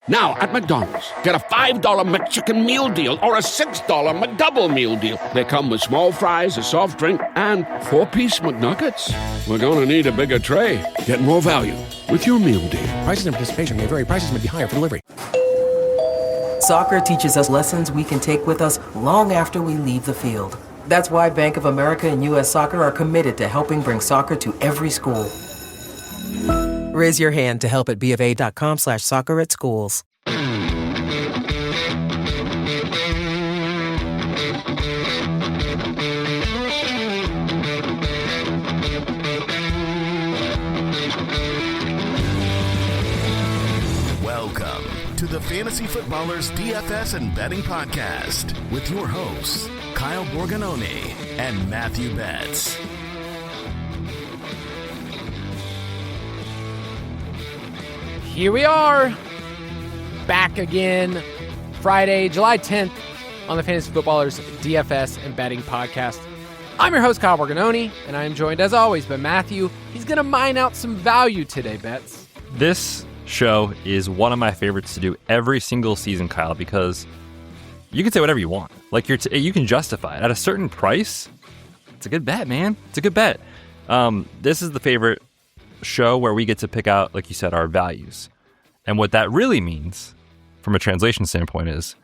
Now at McDonald's, get a $5 McChicken meal deal or a $6 McDouble meal deal. They come with small fries, a soft drink, and 4-piece McNuggets. We're gonna need a bigger tray. Get more value with your meal deal. Prices and participation may vary. Prices may be higher for delivery. Soccer teaches us lessons we can take with us long after we leave the field. That's why Bank of America and U.S. Soccer are committed to helping bring soccer to every school. Raise your hand to help at BofA.com/soccer at schools. Welcome to the Fantasy Footballers DFS and Betting Podcast with your hosts, Kyle Borganoni and Matthew Betz. Here we are, back again, Friday, July 10th on the Fantasy Footballers DFS and Betting Podcast. I'm your host, Kyle Borganoni, and I am joined, as always, by Matthew. He's going to mine out some value today, Betz. This show is one of my favorites to do every single season, Kyle, because you can say whatever you want. Like, you can justify it. At a certain price, it's a good bet, man. It's a good bet. This is the favorite show where we get to pick out, like you said, our values. And what that really means from a translation standpoint is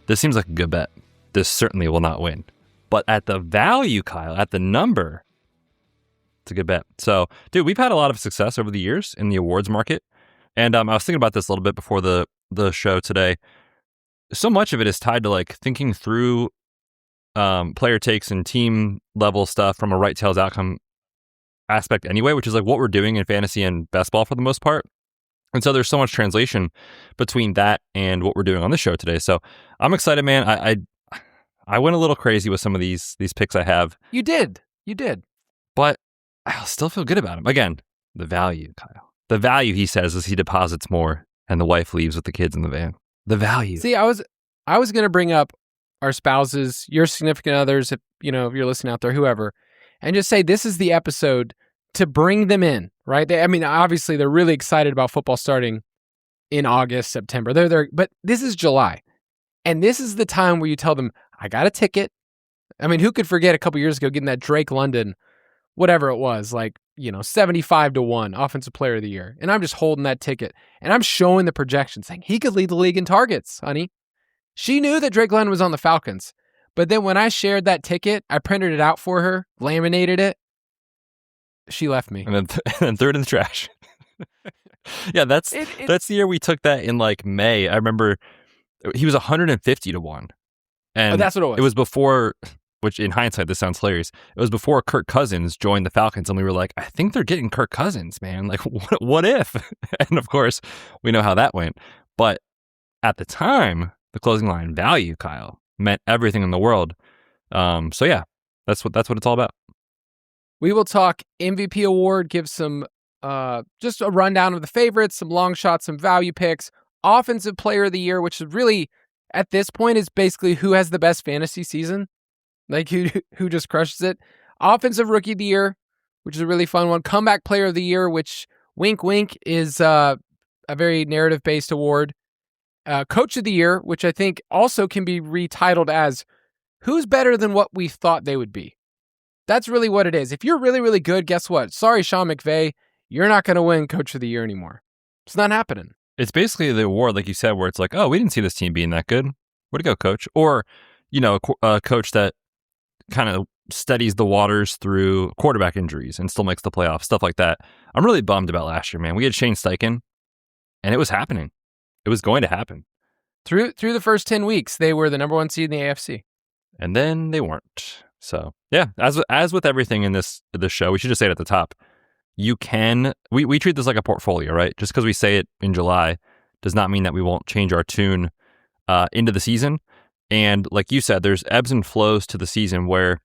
this seems like a good bet. This certainly will not win. But at the value, Kyle, at the number, it's a good bet. So, dude, we've had a lot of success over the years in the awards market. And I was thinking about this a little bit before the show today. So much of it is tied to like thinking through player takes and team level stuff from a right tails outcome aspect anyway, which is like what we're doing in fantasy and best ball for the most part. And so there's so much translation between that and what we're doing on this show today. So I'm excited, man. I went a little crazy with some of these picks I have. You did. But I still feel good about them. Again, the value, Kyle. The value, he says, is he deposits more and the wife leaves with the kids in the van. The value. See, I was going to bring up our spouses, your significant others, if you're listening out there, whoever, and just say this is the episode to bring them in, right? Obviously, they're really excited about football starting in August, September. They're there, but this is July. And this is the time where you tell them, I got a ticket. I mean, who could forget a couple years ago getting that Drake London, whatever it was, 75-1 Offensive Player of the Year. And I'm just holding that ticket. And I'm showing the projection saying he could lead the league in targets, honey. She knew that Drake London was on the Falcons. But then when I shared that ticket, I printed it out for her, laminated it. She left me. And then threw it in the trash. Yeah, that's the year we took that in May. I remember he was 150-1. And that's what it was. It was before, which in hindsight, this sounds hilarious. It was before Kirk Cousins joined the Falcons. And we were like, I think they're getting Kirk Cousins, man. Like, what if? And of course, we know how that went. But at the time, the closing line value, Kyle, meant everything in the world. So yeah, that's what it's all about. We will talk MVP award, give some just a rundown of the favorites, some long shots, some value picks, offensive player of the year, which is really at this point is basically who has the best fantasy season, like who just crushes it. Offensive rookie of the year, which is a really fun one. Comeback player of the year, which wink wink is a very narrative based award. Coach of the year, which I think also can be retitled as who's better than what we thought they would be. That's really what it is. If you're really, really good, guess what? Sorry, Sean McVay, you're not going to win Coach of the Year anymore. It's not happening. It's basically the award, like you said, where it's like, oh, we didn't see this team being that good. Way to go, coach. Or, a coach that kind of steadies the waters through quarterback injuries and still makes the playoffs, stuff like that. I'm really bummed about last year, man. We had Shane Steichen, and it was happening. It was going to happen. Through the first 10 weeks, they were the number one seed in the AFC. And then they weren't. So, yeah, as with everything in this show, we should just say it at the top. We treat this like a portfolio, right? Just because we say it in July does not mean that we won't change our tune into the season. And like you said, there's ebbs and flows to the season where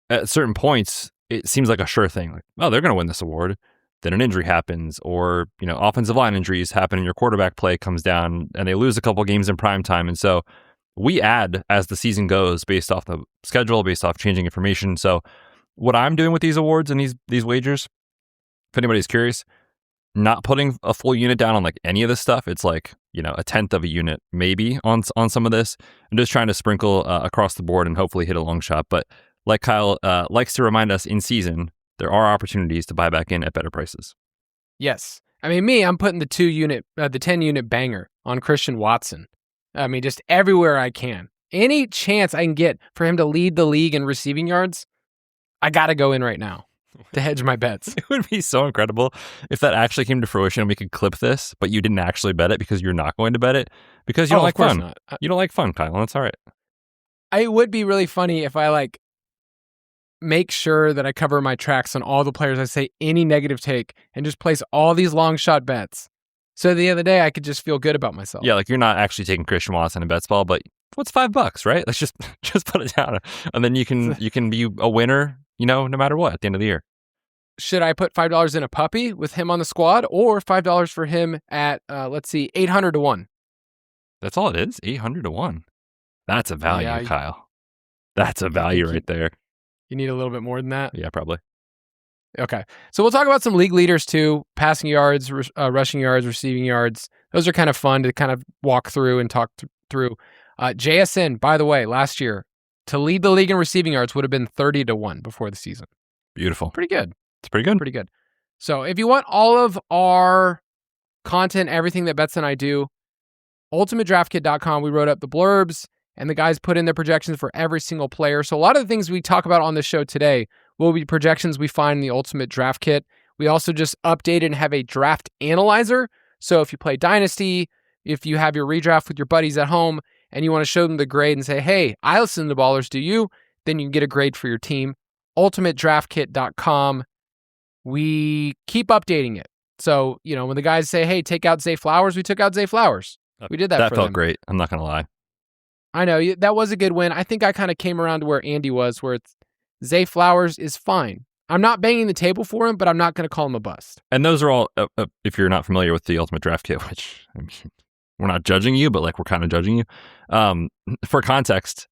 at certain points, it seems like a sure thing. Like, oh, they're going to win this award. Then an injury happens, or, offensive line injuries happen and your quarterback play comes down and they lose a couple games in prime time. And so we add as the season goes based off the schedule, based off changing information. So what I'm doing with these awards and these wagers, if anybody's curious, not putting a full unit down on like any of this stuff. It's like, a tenth of a unit maybe on some of this. I'm just trying to sprinkle across the board and hopefully hit a long shot. But like Kyle likes to remind us in season, there are opportunities to buy back in at better prices. Yes. I mean, I'm putting the 10 unit banger on Christian Watson. I mean, just everywhere I can. Any chance I can get for him to lead the league in receiving yards, I got to go in right now to hedge my bets. It would be so incredible if that actually came to fruition and we could clip this, but you didn't actually bet it because you're not going to bet it because you don't like fun. Not. You don't like fun, Kyle. That's all right. It would be really funny if I make sure that I cover my tracks on all the players I say any negative take and just place all these long shot bets. So the other day I could just feel good about myself. Yeah, you're not actually taking Christian Watson in bets ball, but what's $5, right? Let's just put it down, and then you can be a winner, no matter what at the end of the year. Should I put $5 in a puppy with him on the squad, or $5 for him at 800 to 1? That's all it is, 800 to 1. That's a value, Kyle. That's a value right there. You need a little bit more than that? Yeah, probably. Okay. So we'll talk about some league leaders too, passing yards, rushing yards, receiving yards. Those are kind of fun to kind of walk through and talk through. JSN, by the way, last year, to lead the league in receiving yards would have been 30 to 1 before the season. Beautiful. Pretty good. It's pretty good. Pretty good. So if you want all of our content, everything that Betz and I do, ultimatedraftkit.com, we wrote up the blurbs, and the guys put in their projections for every single player. So a lot of the things we talk about on this show today will be projections we find in the Ultimate Draft Kit. We also just updated and have a draft analyzer. So if you play Dynasty, if you have your redraft with your buddies at home, and you want to show them the grade and say, hey, I listen to Ballers, do you? Then you can get a grade for your team. ultimatedraftkit.com. We keep updating it. So, when the guys say, hey, take out Zay Flowers, we took out Zay Flowers. We did that for them. That felt great. I'm not going to lie. I know. That was a good win. I think I kind of came around to where Andy was, where it's Zay Flowers is fine. I'm not banging the table for him, but I'm not going to call him a bust. And those are all, if you're not familiar with the Ultimate Draft Kit, which we're not judging you, but we're kind of judging you. For context,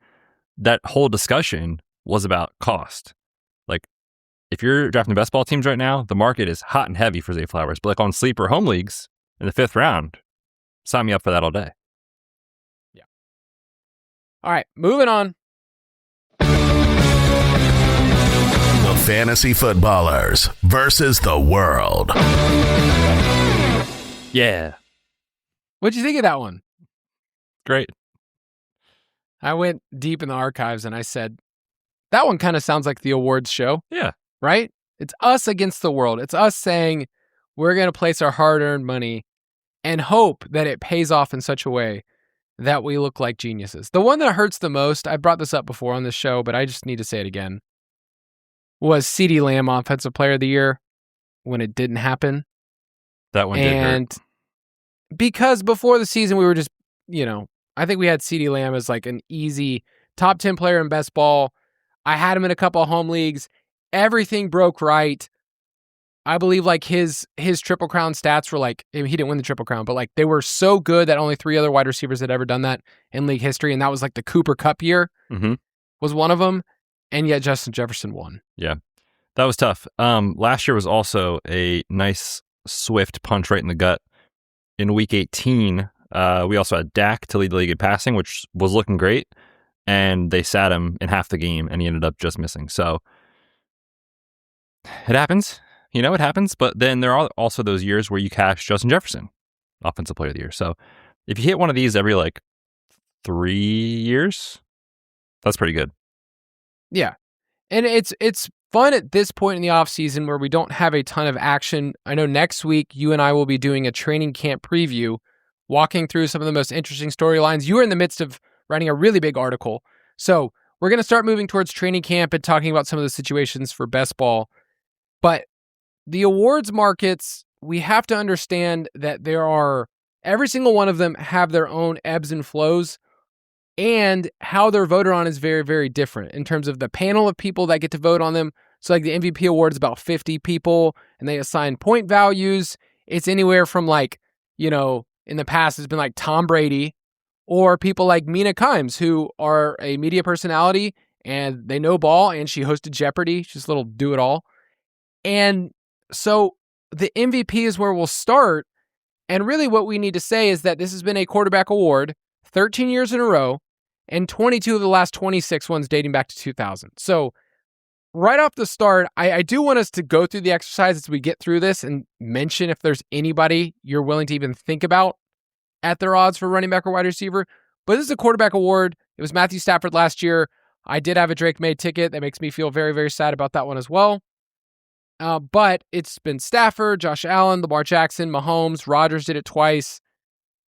that whole discussion was about cost. If you're drafting best ball teams right now, the market is hot and heavy for Zay Flowers. But on sleeper home leagues in the 5th round, sign me up for that all day. Yeah. All right, moving on. The Fantasy Footballers versus the world. Yeah. What'd you think of that one? Great. I went deep in the archives and I said, that one kind of sounds like the awards show. Yeah. Right? It's us against the world. It's us saying we're going to place our hard-earned money and hope that it pays off in such a way that we look like geniuses. The one that hurts the most, I brought this up before on this show, but I just need to say it again, was CeeDee Lamb Offensive Player of the Year when it didn't happen. That one did hurt. Because before the season, we were just, I think we had CeeDee Lamb as an easy top 10 player in best ball. I had him in a couple of home leagues. Everything broke right. I believe his Triple Crown stats were he didn't win the Triple Crown, but they were so good that only 3 other wide receivers had ever done that in league history. And that was the Cooper Kupp year was one of them. And yet Justin Jefferson won. Yeah, that was tough. Last year was also a nice swift punch right in the gut. In week 18, we also had Dak to lead the league in passing, which was looking great. And they sat him in half the game and he ended up just missing. So it happens, it happens. But then there are also those years where you cash Justin Jefferson, Offensive Player of the Year. So if you hit one of these every 3 years, that's pretty good. Yeah. And it's fun at this point in the offseason where we don't have a ton of action. I know next week you and I will be doing a training camp preview, walking through some of the most interesting storylines. You are in the midst of writing a really big article. So we're going to start moving towards training camp and talking about some of the situations for best ball. But the awards markets, we have to understand that every single one of them have their own ebbs and flows, and how they're voted on is very, very different in terms of the panel of people that get to vote on them. So the MVP award is about 50 people and they assign point values. It's anywhere from in the past it's been Tom Brady, or people like Mina Kimes, who are a media personality and they know ball, and she hosted Jeopardy. She's a little do-it-all. And so the MVP is where we'll start. And really what we need to say is that this has been a quarterback award 13 years in a row and 22 of the last 26 ones dating back to 2000. So right off the start, I do want us to go through the exercise as we get through this and mention if there's anybody you're willing to even think about at their odds for running back or wide receiver. But this is a quarterback award. It was Matthew Stafford last year. I did have a Drake May ticket. That makes me feel very, very sad about that one as well. But it's been Stafford, Josh Allen, Lamar Jackson, Mahomes, Rodgers did it twice.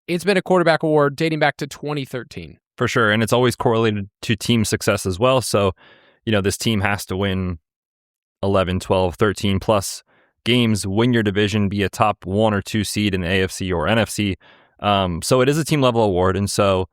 It's been a quarterback award dating back to 2013. For sure. And it's always correlated to team success as well. So, this team has to win 11, 12, 13 plus games, win your division, be a top 1 or 2 seed in the AFC or NFC. So it is a team level award. And so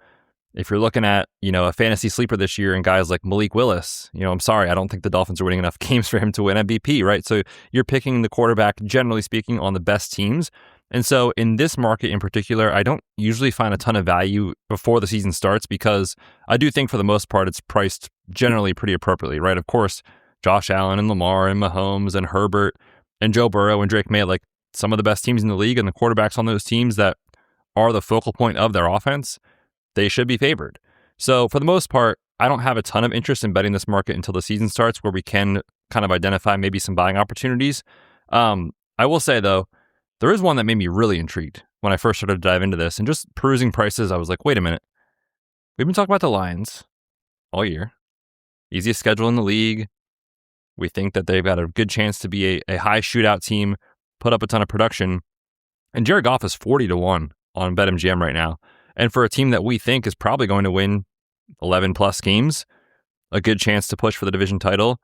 if you're looking at, a fantasy sleeper this year and guys like Malik Willis, I'm sorry, I don't think the Dolphins are winning enough games for him to win MVP, right? So you're picking the quarterback, generally speaking, on the best teams. And so in this market in particular, I don't usually find a ton of value before the season starts because I do think for the most part, it's priced generally pretty appropriately, right? Of course, Josh Allen and Lamar and Mahomes and Herbert and Joe Burrow and Drake May, like some of the best teams in the league, and the quarterbacks on those teams that are the focal point of their offense, they should be favored. So for the most part, I don't have a ton of interest in betting this market until the season starts where we can kind of identify maybe some buying opportunities. I will say though, there is one that made me really intrigued when I first started to dive into this, and just perusing prices, I was like, wait a minute. We've been talking about the Lions all year. Easiest schedule in the league. We think that they've got a good chance to be a high shootout team, put up a ton of production. And Jared Goff is 40-1 on BetMGM right now. And for a team that we think is probably going to win 11 plus games, a good chance to push for the division title,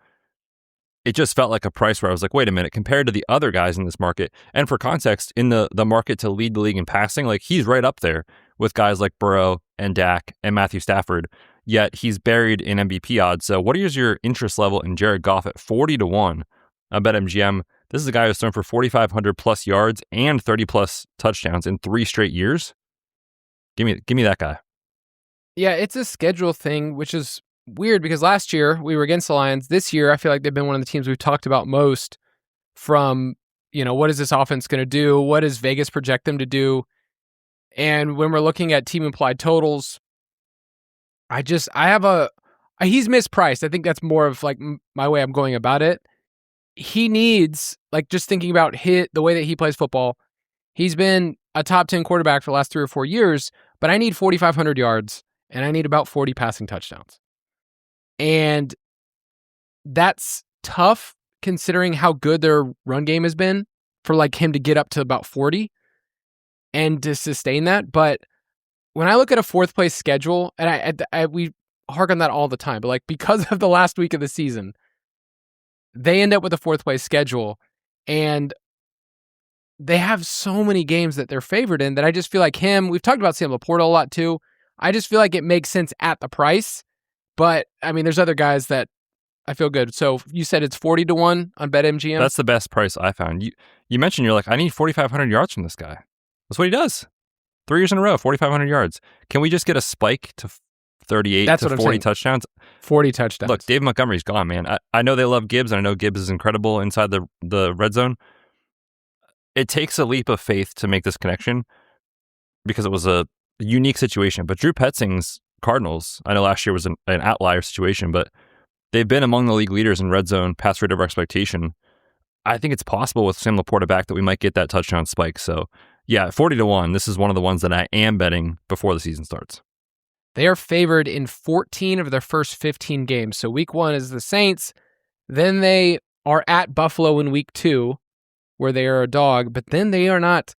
it just felt like a price where I was like, wait a minute, compared to the other guys in this market. And for context, in the market to lead the league in passing, like he's right up there with guys like Burrow and Dak and Matthew Stafford, yet he's buried in MVP odds. So what is your interest level in Jared Goff at 40-1 on BetMGM? This is a guy who's thrown for 4,500 plus yards and 30 plus touchdowns in 3 straight years. Give me that guy. Yeah, it's a schedule thing, which is weird because last year we were against the Lions. This year, I feel like they've been one of the teams we've talked about most from, what is this offense going to do? What does Vegas project them to do? And when we're looking at team implied totals, he's mispriced. I think that's more of like my way I'm going about it. He needs, like just thinking about the way that he plays football, he's been a top 10 quarterback for the last 3 or 4 years, but I need 4,500 yards and I need about 40 passing touchdowns. And that's tough considering how good their run game has been for like him to get up to about 40 and to sustain that. But when I look at a 4th place schedule, and we hark on that all the time, but like because of the last week of the season, they end up with a 4th place schedule and they have so many games that they're favored in that I just feel like we've talked about Sam Laporta a lot too. I just feel like it makes sense at the price. But, I mean, there's other guys that I feel good. So you said it's 40-1 on BetMGM? That's the best price I found. You mentioned you're like, I need 4,500 yards from this guy. That's what he does. 3 years in a row, 4,500 yards. Can we just get a spike to 38 That's to 40 touchdowns? 40 touchdowns. Look, Dave Montgomery's gone, man. I know they love Gibbs, and I know Gibbs is incredible inside the red zone. It takes a leap of faith to make this connection because it was a unique situation. But Drew Petzing's Cardinals, I know last year was an outlier situation, but they've been among the league leaders in red zone pass rate over expectation. I think it's possible with Sam Laporta back that we might get that touchdown spike. So yeah, 40-1, this is one of the ones that I am betting before the season starts. They are favored in 14 of their first 15 games. So week 1 is the Saints. Then they are at Buffalo in week 2, where they are a dog, but then they are not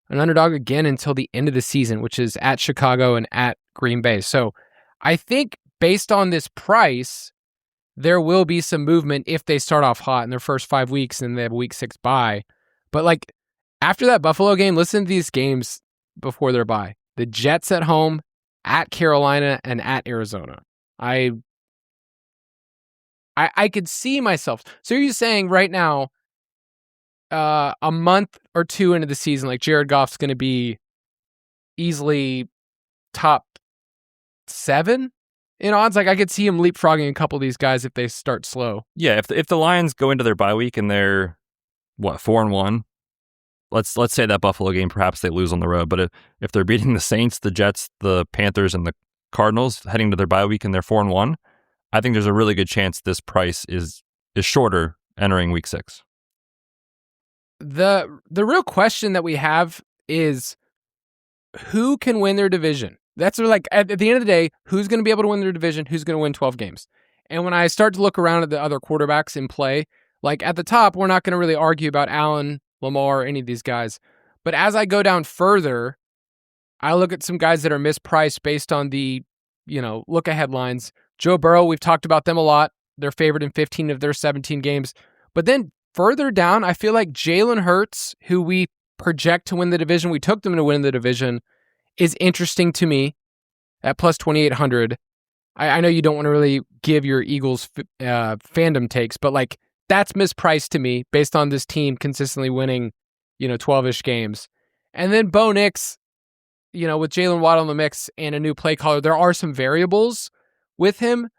an underdog again until the end of the season, which is at Chicago and at Green Bay. So I think based on this price, there will be some movement if they start off hot in their first 5 weeks and they have a week 6 bye. But like after that Buffalo game, listen to these games before their bye. The Jets at home, at Carolina, and at Arizona. I could see myself. So you're saying right now, a month or 2 into the season, like Jared Goff's going to be easily top 7 in odds. Like I could see him leapfrogging a couple of these guys if they start slow. Yeah, if the Lions go into their bye week and they're 4-1, let's say that Buffalo game, perhaps they lose on the road, but if they're beating the Saints, the Jets, the Panthers, and the Cardinals heading to their bye week and they're 4-1, I think there's a really good chance this price is shorter entering week 6. The real question that we have is who can win their division? That's like at the end of the day, who's going to be able to win their division? Who's going to win 12 games? And when I start to look around at the other quarterbacks in play, like at the top, we're not going to really argue about Allen, Lamar, any of these guys. But as I go down further, I look at some guys that are mispriced based on the, look ahead lines. Joe Burrow, we've talked about them a lot. They're favored in 15 of their 17 games. But then further down, I feel like Jalen Hurts, who we project to win the division, we took them to win the division, is interesting to me at plus 2,800. I know you don't want to really give your Eagles fandom takes, but like that's mispriced to me based on this team consistently winning, 12-ish games. And then Bo Nix, with Jalen Waddle in the mix and a new play caller, there are some variables with him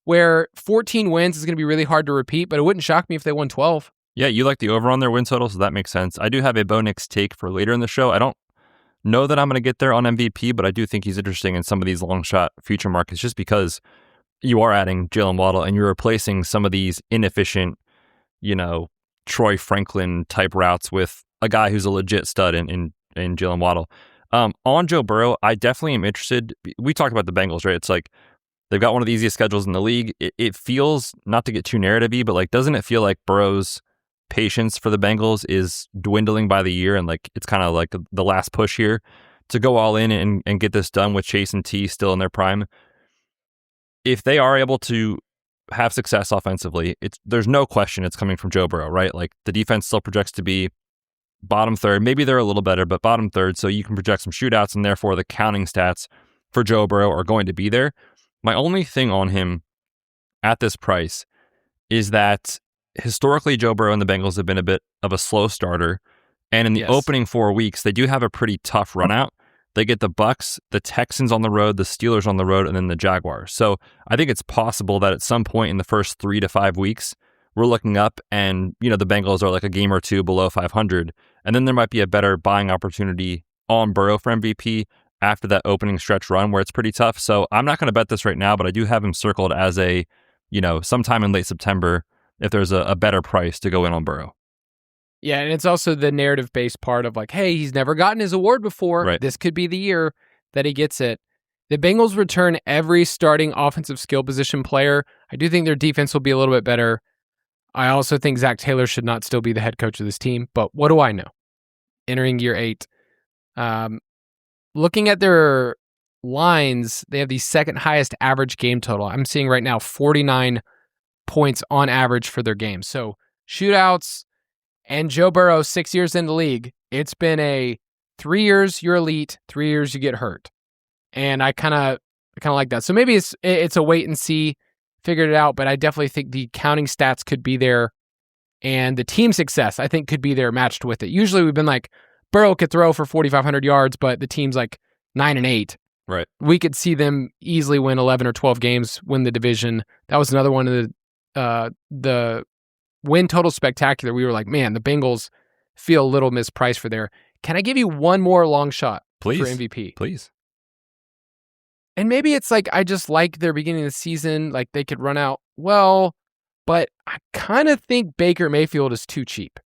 where 14 wins is going to be really hard to repeat, but it wouldn't shock me if they won 12. Yeah, you like the over on their win total, so that makes sense. I do have a Bo Nix take for later in the show. I don't know that I'm going to get there on MVP, but I do think he's interesting in some of these long shot future markets just because you are adding Jalen Waddle and you're replacing some of these inefficient, Troy Franklin type routes with a guy who's a legit stud in Jalen Waddle. On Joe Burrow, I definitely am interested. We talked about the Bengals, right? It's like they've got one of the easiest schedules in the league. It feels, not to get too narrative-y, but like, doesn't it feel like Burrow's patience for the Bengals is dwindling by the year, and like it's kind of like the last push here to go all in and get this done with Chase and T still in their prime? If they are able to have success offensively, there's no question it's coming from Joe Burrow, right? Like the defense still projects to be bottom third. Maybe they're a little better, but bottom third, so you can project some shootouts, and therefore the counting stats for Joe Burrow are going to be there. My only thing on him at this price is that historically, Joe Burrow and the Bengals have been a bit of a slow starter. And in the opening 4 weeks, they do have a pretty tough run out. They get the Bucks, the Texans on the road, the Steelers on the road, and then the Jaguars. So I think it's possible that at some point in the first 3 to 5 weeks, we're looking up and, the Bengals are like a game or two below 500. And then there might be a better buying opportunity on Burrow for MVP after that opening stretch run where it's pretty tough. So I'm not going to bet this right now, but I do have him circled as a, sometime in late September, if there's a better price to go in on Burrow. Yeah, and it's also the narrative-based part of like, hey, he's never gotten his award before. Right. This could be the year that he gets it. The Bengals return every starting offensive skill position player. I do think their defense will be a little bit better. I also think Zach Taylor should not still be the head coach of this team, but what do I know? Entering year 8. Looking at their lines, they have the second highest average game total. I'm seeing right now 49 points on average for their games. So shootouts, and Joe Burrow, 6 years in the league, it's been a 3 years you're elite, 3 years you get hurt. And I kind of like that. So maybe it's a wait and see, figured it out, but I definitely think the counting stats could be there, and the team success I think could be there matched with it. Usually we've been like, Burrow could throw for 4,500 yards, but the team's like 9-8. Right. We could see them easily win 11 or 12 games, win the division. That was another one of the win total spectacular. We were like, man, the Bengals feel a little mispriced for there. Can I give you one more long shot for MVP? Please. And maybe it's like, I just like their beginning of the season, like they could run out well, but I kind of think Baker Mayfield is too cheap.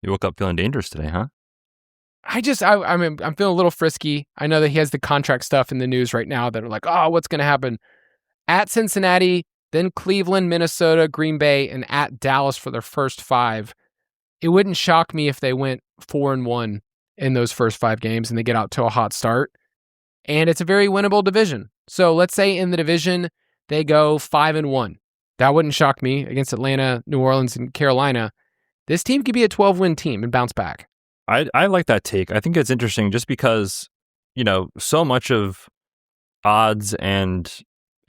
You woke up feeling dangerous today, huh? I'm feeling a little frisky. I know that he has the contract stuff in the news right now that are like, oh, what's going to happen? At Cincinnati, then Cleveland, Minnesota, Green Bay, and at Dallas for their first 5. It wouldn't shock me if they went 4-1 in those first 5 games and they get out to a hot start. And it's a very winnable division. So let's say in the division, they go 5-1. That wouldn't shock me against Atlanta, New Orleans, and Carolina. This team could be a 12-win team and bounce back. I like that take. I think it's interesting just because, so much of odds and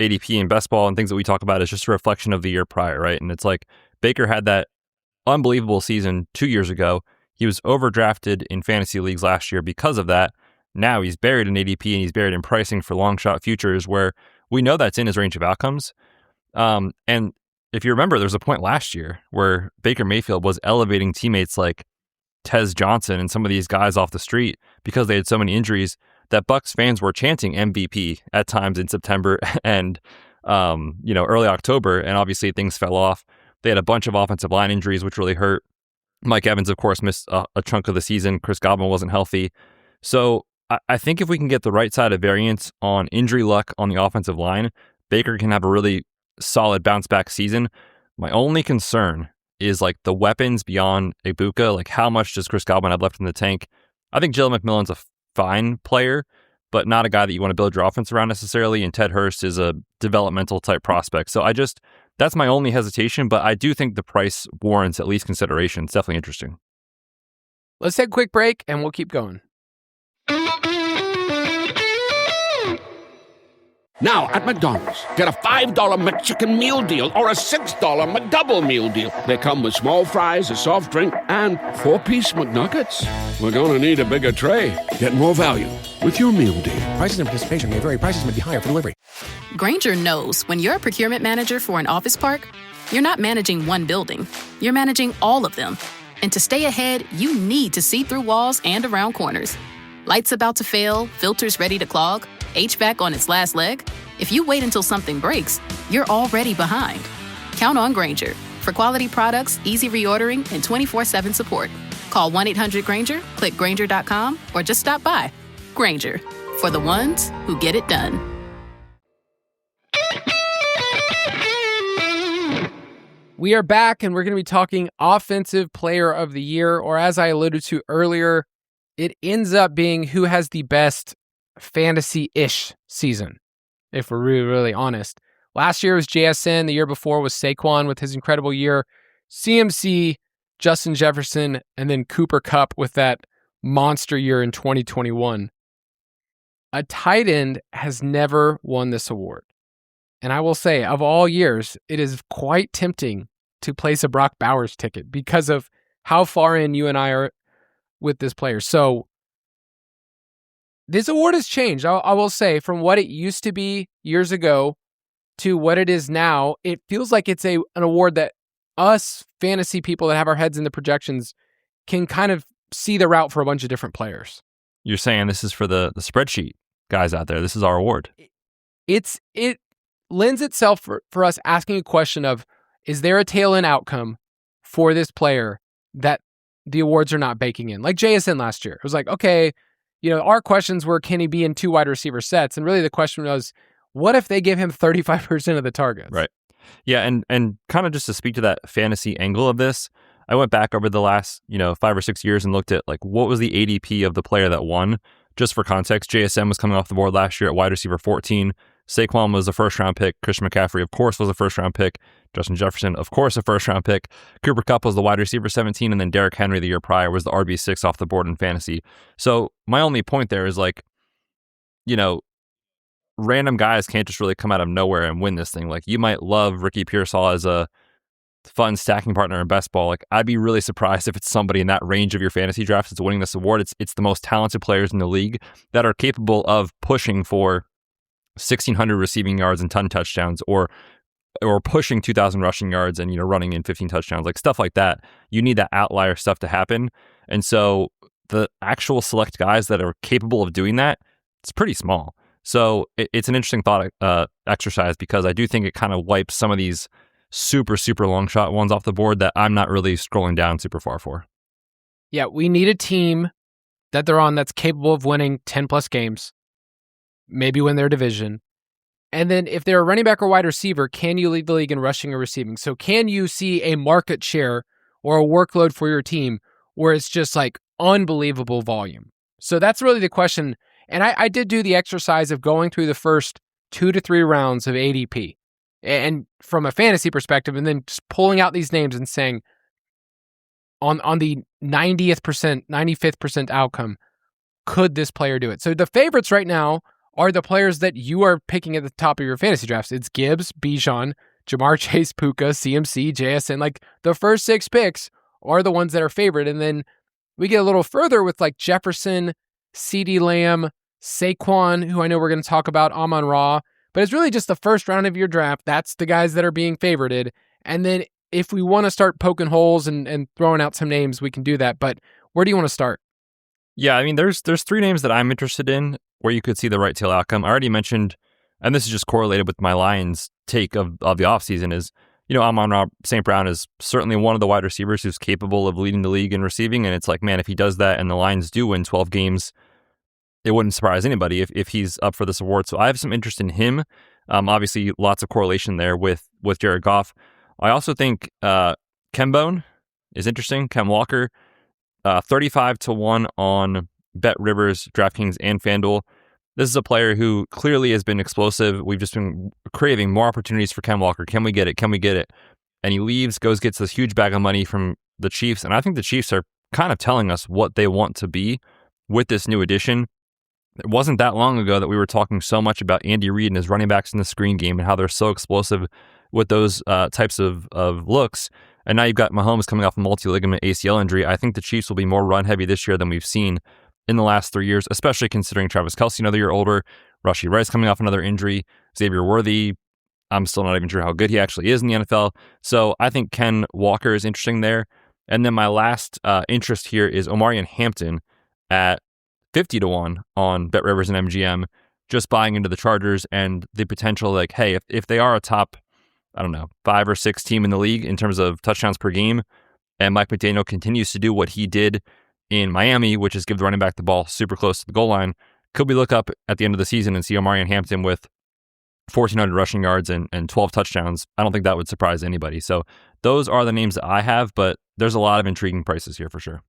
ADP and best ball and things that we talk about is just a reflection of the year prior, right? And it's like Baker had that unbelievable season 2 years ago. He was overdrafted in fantasy leagues last year because of that. Now he's buried in ADP and he's buried in pricing for long shot futures where we know that's in his range of outcomes. And if you remember, there's a point last year where Baker Mayfield was elevating teammates like Tez Johnson and some of these guys off the street because they had so many injuries that Bucs fans were chanting MVP at times in September and early October, and obviously things fell off. They had a bunch of offensive line injuries, which really hurt. Mike Evans, of course, missed a chunk of the season. Chris Godwin wasn't healthy. So I think if we can get the right side of variance on injury luck on the offensive line, Baker can have a really solid bounce back season. My only concern is like the weapons beyond Ibuka. Like, how much does Chris Godwin have left in the tank? I think Jalen McMillan's a fine player, but not a guy that you want to build your offense around necessarily. And Ted Hurst is a developmental type prospect. So that's my only hesitation, but I do think the price warrants at least consideration. It's definitely interesting. Let's take a quick break and we'll keep going. Now at McDonald's, get a $5 McChicken meal deal or a $6 McDouble meal deal. They come with small fries, a soft drink, and 4-piece McNuggets. We're going to need a bigger tray. Get more value with your meal deal. Prices and participation may vary. Prices may be higher for delivery. Grainger knows when you're a procurement manager for an office park, you're not managing one building. You're managing all of them. And to stay ahead, you need to see through walls and around corners. Lights about to fail, filters ready to clog, HVAC on its last leg. If you wait until something breaks, you're already behind. Count on Grainger for quality products, easy reordering, and 24/7 support. Call 1-800-GRAINGER, click Grainger.com, or just stop by. Grainger, for the ones who get it done. We are back, and we're going to be talking Offensive Player of the Year, or as I alluded to earlier, it ends up being who has the best fantasy-ish season, if we're really, really honest. Last year was JSN. The year before was Saquon with his incredible year. CMC, Justin Jefferson, and then Cooper Kupp with that monster year in 2021. A tight end has never won this award. And I will say, of all years, it is quite tempting to place a Brock Bowers ticket because of how far in you and I are with this player. So this award has changed. I will say, from what it used to be years ago to what it is now, it feels like it's an award that us fantasy people that have our heads in the projections can kind of see the route for a bunch of different players. You're saying this is for the spreadsheet guys out there. This is our award. It lends itself for us asking a question of, is there a tail end outcome for this player that the awards are not baking in? Like JSN last year. It was like, okay, our questions were, can he be in 2 wide receiver sets? And really the question was, what if they give him 35% of the targets? Right. Yeah, and kind of just to speak to that fantasy angle of this, I went back over the last, 5 or 6 years and looked at like what was the ADP of the player that won. Just for context, JSN was coming off the board last year at wide receiver 14. Saquon was a first-round pick. Christian McCaffrey, of course, was a first-round pick. Justin Jefferson, of course, a first-round pick. Cooper Kupp was the wide receiver 17, and then Derrick Henry the year prior was the RB6 off the board in fantasy. So my only point there is like, random guys can't just really come out of nowhere and win this thing. Like, you might love Ricky Pearsall as a fun stacking partner in best ball. Like, I'd be really surprised if it's somebody in that range of your fantasy drafts that's winning this award. It's the most talented players in the league that are capable of pushing for 1,600 receiving yards and 10 touchdowns, or pushing 2,000 rushing yards and running in 15 touchdowns, like stuff like that. You need that outlier stuff to happen, and so the actual select guys that are capable of doing that, it's pretty small. So it's an interesting thought exercise, because I do think it kind of wipes some of these super, super long shot ones off the board that I'm not really scrolling down super far for. Yeah, we need a team that they're on that's capable of winning 10 plus games, maybe win their division. And then if they're a running back or wide receiver, can you lead the league in rushing or receiving? So can you see a market share or a workload for your team where it's just like unbelievable volume? So that's really the question. And I did do the exercise of going through the first 2 to 3 rounds of ADP, and from a fantasy perspective, and then just pulling out these names and saying, on the 95th percent outcome, could this player do it? So the favorites right now are the players that you are picking at the top of your fantasy drafts. It's Gibbs, Bijan, Jamar Chase, Puka, CMC, JSN. Like, the first 6 picks are the ones that are favored. And then we get a little further with like Jefferson, CeeDee Lamb, Saquon, who I know we're going to talk about, Amon-Ra. But it's really just the first round of your draft. That's the guys that are being favorited. And then if we want to start poking holes and throwing out some names, we can do that. But Where do you want to start? Yeah, I mean, there's three names that I'm interested in where you could see the right tail outcome. I already mentioned, and this is just correlated with my Lions take of the offseason, is, Amon St. Brown is certainly one of the wide receivers who's capable of leading the league in receiving. And it's like, man, if he does that and the Lions do win 12 games, it wouldn't surprise anybody if he's up for this award. So I have some interest in him. Obviously, lots of correlation there with Jared Goff. I also think Kembone is interesting. Kem Walker. 35-1 on Bet Rivers, DraftKings, and FanDuel. This is a player who clearly has been explosive. We've just been craving more opportunities for Kem Walker. Can we get it? Can we get it? And he leaves, gets this huge bag of money from the Chiefs. And I think the Chiefs are kind of telling us what they want to be with this new addition. It wasn't that long ago that we were talking so much about Andy Reid and his running backs in the screen game and how they're so explosive with those types of looks. And now you've got Mahomes coming off a multi-ligament ACL injury. I think the Chiefs will be more run-heavy this year than we've seen in the last 3 years, especially considering Travis Kelce another year older, Rashee Rice coming off another injury, Xavier Worthy. I'm still not even sure how good he actually is in the NFL. So I think Ken Walker is interesting there. And then my last interest here is Omarion Hampton at 50-1 on Bet Rivers and MGM, just buying into the Chargers and the potential, like, hey, if they are a top, 5 or 6 team in the league in terms of touchdowns per game, and Mike McDaniel continues to do what he did in Miami, which is give the running back the ball super close to the goal line, could we look up at the end of the season and see Omarion Hampton with 1,400 rushing yards and 12 touchdowns? I don't think that would surprise anybody. So those are the names that I have, but there's a lot of intriguing prices here for sure.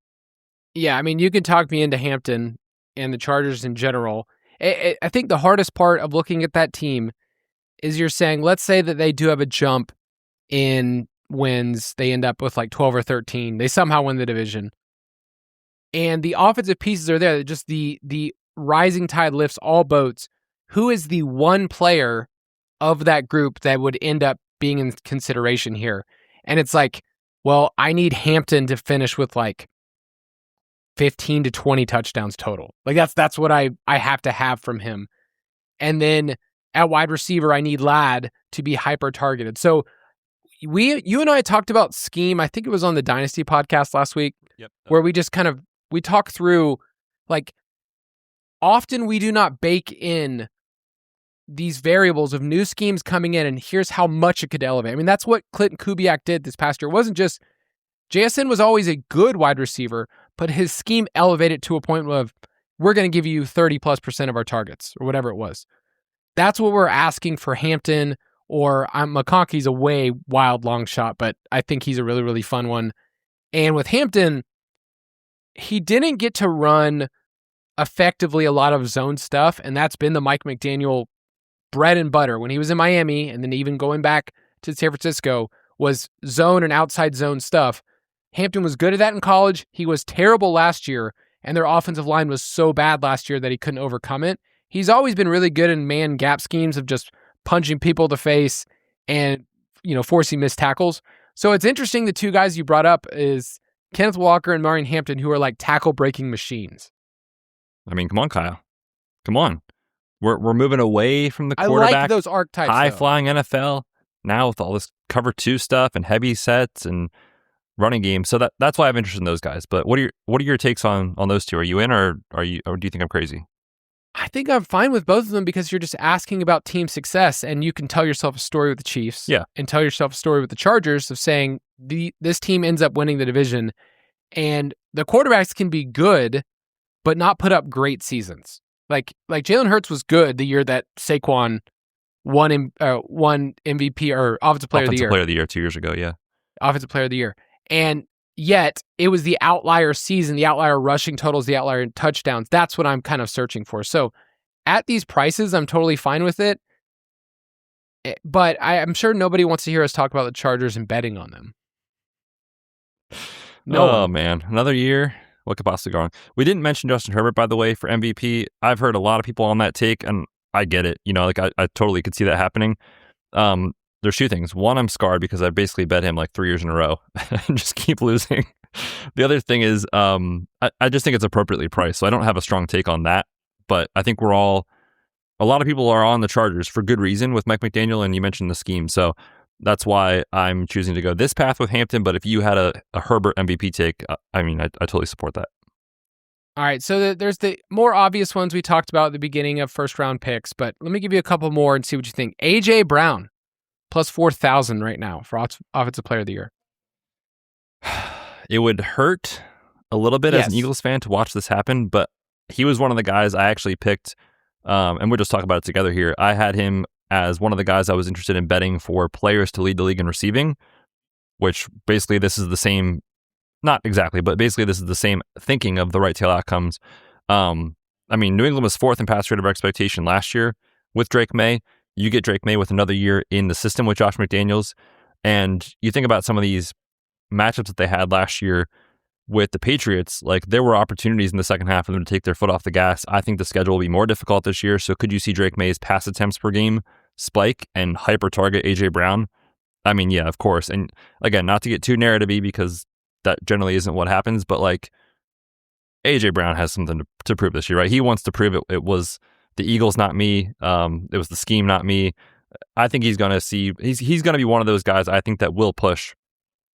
Yeah, I mean, you can talk me into Hampton and the Chargers in general. I think the hardest part of looking at that team is you're saying, let's say that they do have a jump in wins. They end up with like 12 or 13. They somehow win the division. And the offensive pieces are there. Just the rising tide lifts all boats. Who is the one player of that group that would end up being in consideration here? And it's like, well, I need Hampton to finish with like 15 to 20 touchdowns total. Like that's what I have to have from him. And then at wide receiver, I need Ladd to be hyper targeted. So you and I talked about scheme. I think it was on the Dynasty podcast last week. Yep. Where we just we talk through, like, often we do not bake in these variables of new schemes coming in and here's how much it could elevate. I mean, that's what Clinton Kubiak did this past year. It wasn't just JSN was always a good wide receiver, but his scheme elevated to a point of we're going to give you 30+% of our targets or whatever it was. That's what we're asking for Hampton, or McConkey's a way wild long shot, but I think he's a really, really fun one. And with Hampton, he didn't get to run effectively a lot of zone stuff, and that's been the Mike McDaniel bread and butter. When he was in Miami, and then even going back to San Francisco, was zone and outside zone stuff. Hampton was good at that in college. He was terrible last year, and their offensive line was so bad last year that he couldn't overcome it. He's always been really good in man gap schemes of just punching people to face and, forcing missed tackles. So it's interesting, the two guys you brought up is Kenneth Walker and Omarion Hampton, who are like tackle-breaking machines. I mean, come on, Kyle. Come on. We're moving away from the quarterback. I like those archetypes, high-flying NFL now with all this cover 2 stuff and heavy sets and running game. So that's why I'm interested in those guys. But what are your takes on those two? Are you in, or do you think I'm crazy? I think I'm fine with both of them because you're just asking about team success, and you can tell yourself a story with the Chiefs, and tell yourself a story with the Chargers of saying this team ends up winning the division, and the quarterbacks can be good, but not put up great seasons. Like Jalen Hurts was good the year that Saquon won MVP or Offensive Player of the Year. Offensive Player of the Year 2 years ago, yeah. Offensive Player of the Year. And yet, it was the outlier season, the outlier rushing totals, the outlier touchdowns. That's what I'm kind of searching for. So at these prices, I'm totally fine with it. But I'm sure nobody wants to hear us talk about the Chargers and betting on them. No. Oh, man. Another year. What could possibly go wrong? We didn't mention Justin Herbert, by the way, for MVP. I've heard a lot of people on that take, and I get it. I totally could see that happening. There's 2 things. One, I'm scarred because I basically bet him like 3 years in a row and just keep losing. The other thing is I just think it's appropriately priced. So I don't have a strong take on that. But I think a lot of people are on the Chargers for good reason with Mike McDaniel, and you mentioned the scheme. So that's why I'm choosing to go this path with Hampton. But if you had a Herbert MVP take, I totally support that. All right, so there's the more obvious ones we talked about at the beginning of first-round picks, but let me give you a couple more and see what you think. A.J. Brown, plus 4,000 right now for Offensive Player of the Year. It would hurt a little bit as an Eagles fan to watch this happen, but he was one of the guys I actually picked, and we'll just talk about it together here. I had him as one of the guys I was interested in betting for players to lead the league in receiving, which basically this is the same, not exactly, but basically this is the same thinking of the right tail outcomes. I mean, New England was 4th in pass rate of expectation last year with Drake May. You get Drake May with another year in the system with Josh McDaniels, and you think about some of these matchups that they had last year with the Patriots, like there were opportunities in the second half for them to take their foot off the gas. I think the schedule will be more difficult this year. So could you see Drake May's pass attempts per game spike and hyper target AJ Brown? I mean, yeah, of course. And again, not to get too narrative-y because that generally isn't what happens, but like AJ Brown has something to prove this year, right? He wants to prove it was the Eagles, not me. It was the scheme, not me. I think he's going to see, he's going to be one of those guys I think that will push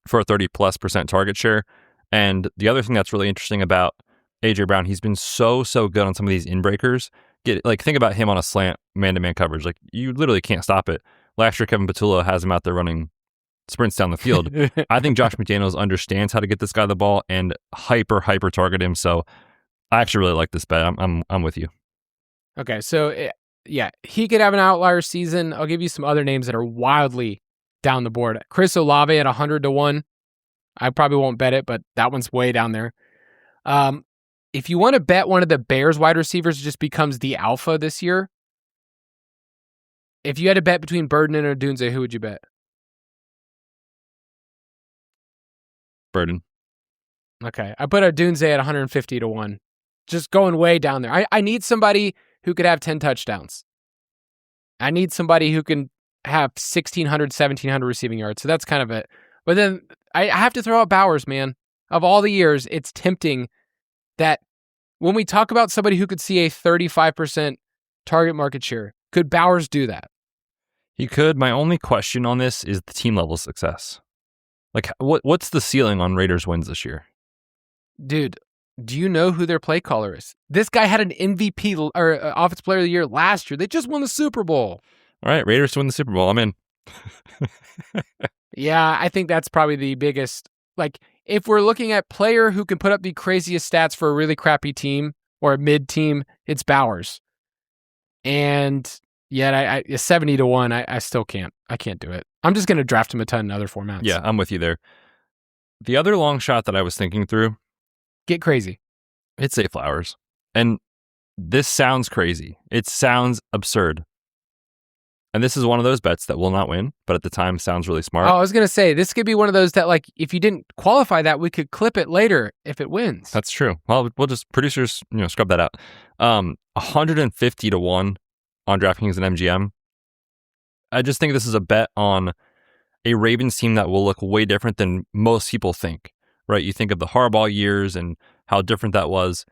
for a 30+% target share. And the other thing that's really interesting about AJ Brown, he's been so good on some of these in-breakers. Think about him on a slant man-to-man coverage. Like, you literally can't stop it. Last year, Kevin Patullo has him out there running sprints down the field. I think Josh McDaniels understands how to get this guy the ball and hyper target him. So I actually really like this bet. I'm with you. Okay, so yeah, he could have an outlier season. I'll give you some other names that are wildly down the board. Chris Olave at 100-1. I probably won't bet it, but that one's way down there. If you want to bet one of the Bears wide receivers just becomes the alpha this year, if you had to bet between Burden and Odunze, who would you bet? Burden. Okay. I put Odunze at 150-1. Just going way down there. I need somebody who could have 10 touchdowns. I need somebody who can have 1,600, 1,700 receiving yards. So that's kind of it. But then I have to throw out Bowers, man. Of all the years, it's tempting that when we talk about somebody who could see a 35% target market share, could Bowers do that? He could. My only question on this is the team level success. Like, what's the ceiling on Raiders wins this year? Dude, do you know who their play caller is? This guy had an MVP or Offensive Player of the Year last year. They just won the Super Bowl. All right, Raiders to win the Super Bowl. I'm in. Yeah, I think that's probably the biggest. Like, if we're looking at player who can put up the craziest stats for a really crappy team or a mid team, it's Bowers. And yet, I 70-1, I still can't. I can't do it. I'm just going to draft him a ton in other formats. Yeah, I'm with you there. The other long shot that I was thinking through, get crazy. It's Zay Flowers. And this sounds crazy. It sounds absurd. And this is one of those bets that will not win, but at the time sounds really smart. Oh, I was going to say, this could be one of those that, like, if you didn't qualify that, we could clip it later if it wins. That's true. Well, we'll just, producers, scrub that out. 150-1 on DraftKings and MGM. I just think this is a bet on a Ravens team that will look way different than most people think, right? You think of the Harbaugh years and how different that was.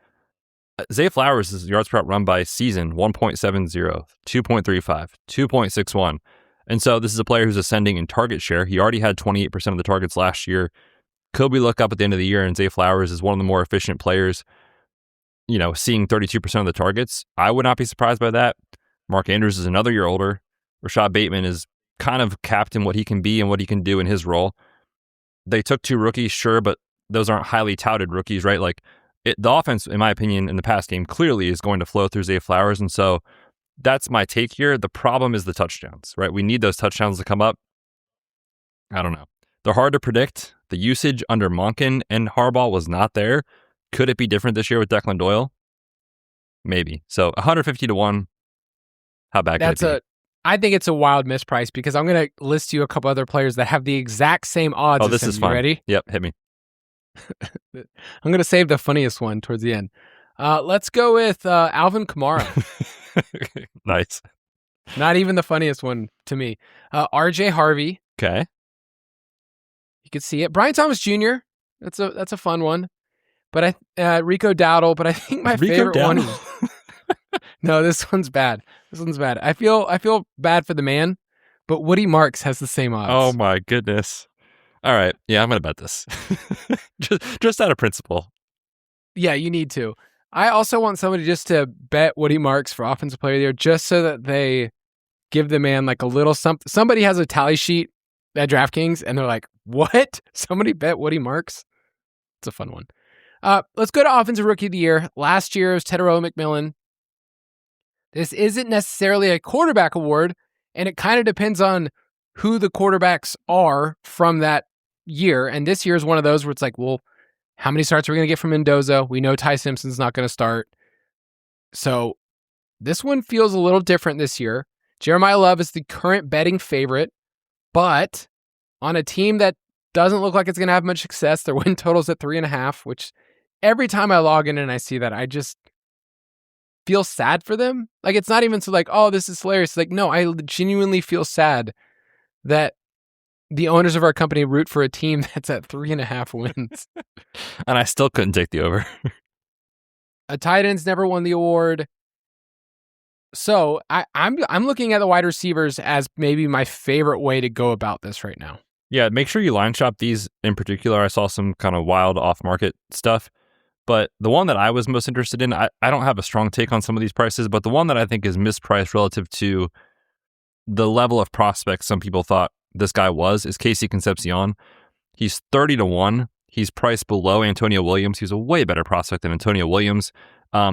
Zay Flowers is yards per run by season 1.70, 2.35, 2.61. And so this is a player who's ascending in target share. He already had 28% of the targets last year. Could we look up at the end of the year and Zay Flowers is one of the more efficient players, seeing 32% of the targets? I would not be surprised by that. Mark Andrews is another year older. Rashad Bateman is kind of capped in what he can be and what he can do in his role. They took 2 rookies, sure, but those aren't highly touted rookies, right? Like, the offense, in my opinion, in the past game clearly is going to flow through Zay Flowers. And so that's my take here. The problem is the touchdowns, right? We need those touchdowns to come up. I don't know. They're hard to predict. The usage under Monken and Harbaugh was not there. Could it be different this year with Declan Doyle? Maybe. So 150-1. How bad could it be? I think it's a wild misprice because I'm going to list you a couple other players that have the exact same odds. Oh, this is fun. You ready? Yep, hit me. I'm going to save the funniest one towards the end. Let's go with Alvin Kamara. Nice. Not even the funniest one to me. RJ Harvey. Okay. You could see it. Brian Thomas Jr. That's a fun one. But Rico Dowdle. But I think my favorite one is no, this one's bad. I feel bad for the man, but Woody Marks has the same odds. Oh my goodness. All right. Yeah, I'm going to bet this. just out of principle. Yeah, you need to. I also want somebody just to bet Woody Marks for Offensive Player of the Year, just so that they give the man like a little something. Somebody has a tally sheet at DraftKings, and they're like, what? Somebody bet Woody Marks? It's a fun one. Let's go to Offensive Rookie of the Year. Last year, it was Tedero McMillan. This isn't necessarily a quarterback award, and it kind of depends on who the quarterbacks are from that year. And this year is one of those where it's like, well, how many starts are we going to get from Mendoza? We know Ty Simpson's not going to start. So this one feels a little different this year. Jeremiah Love is the current betting favorite, but on a team that doesn't look like it's going to have much success, their win total's at 3.5, which every time I log in and I see that, I just feel sad for them. Like, it's not even so like, oh, this is hilarious. Like, no, I genuinely feel sad that the owners of our company root for a team that's at 3.5 wins. And I still couldn't take the over. A tight end's never won the award. So I'm looking at the wide receivers as maybe my favorite way to go about this right now. Yeah, make sure you line shop these in particular. I saw some kind of wild off-market stuff. But the one that I was most interested in, I don't have a strong take on some of these prices, but the one that I think is mispriced relative to the level of prospects some people thought this guy was is Casey Concepcion. He's 30-1. He's priced below Antonio Williams. He's a way better prospect than Antonio Williams.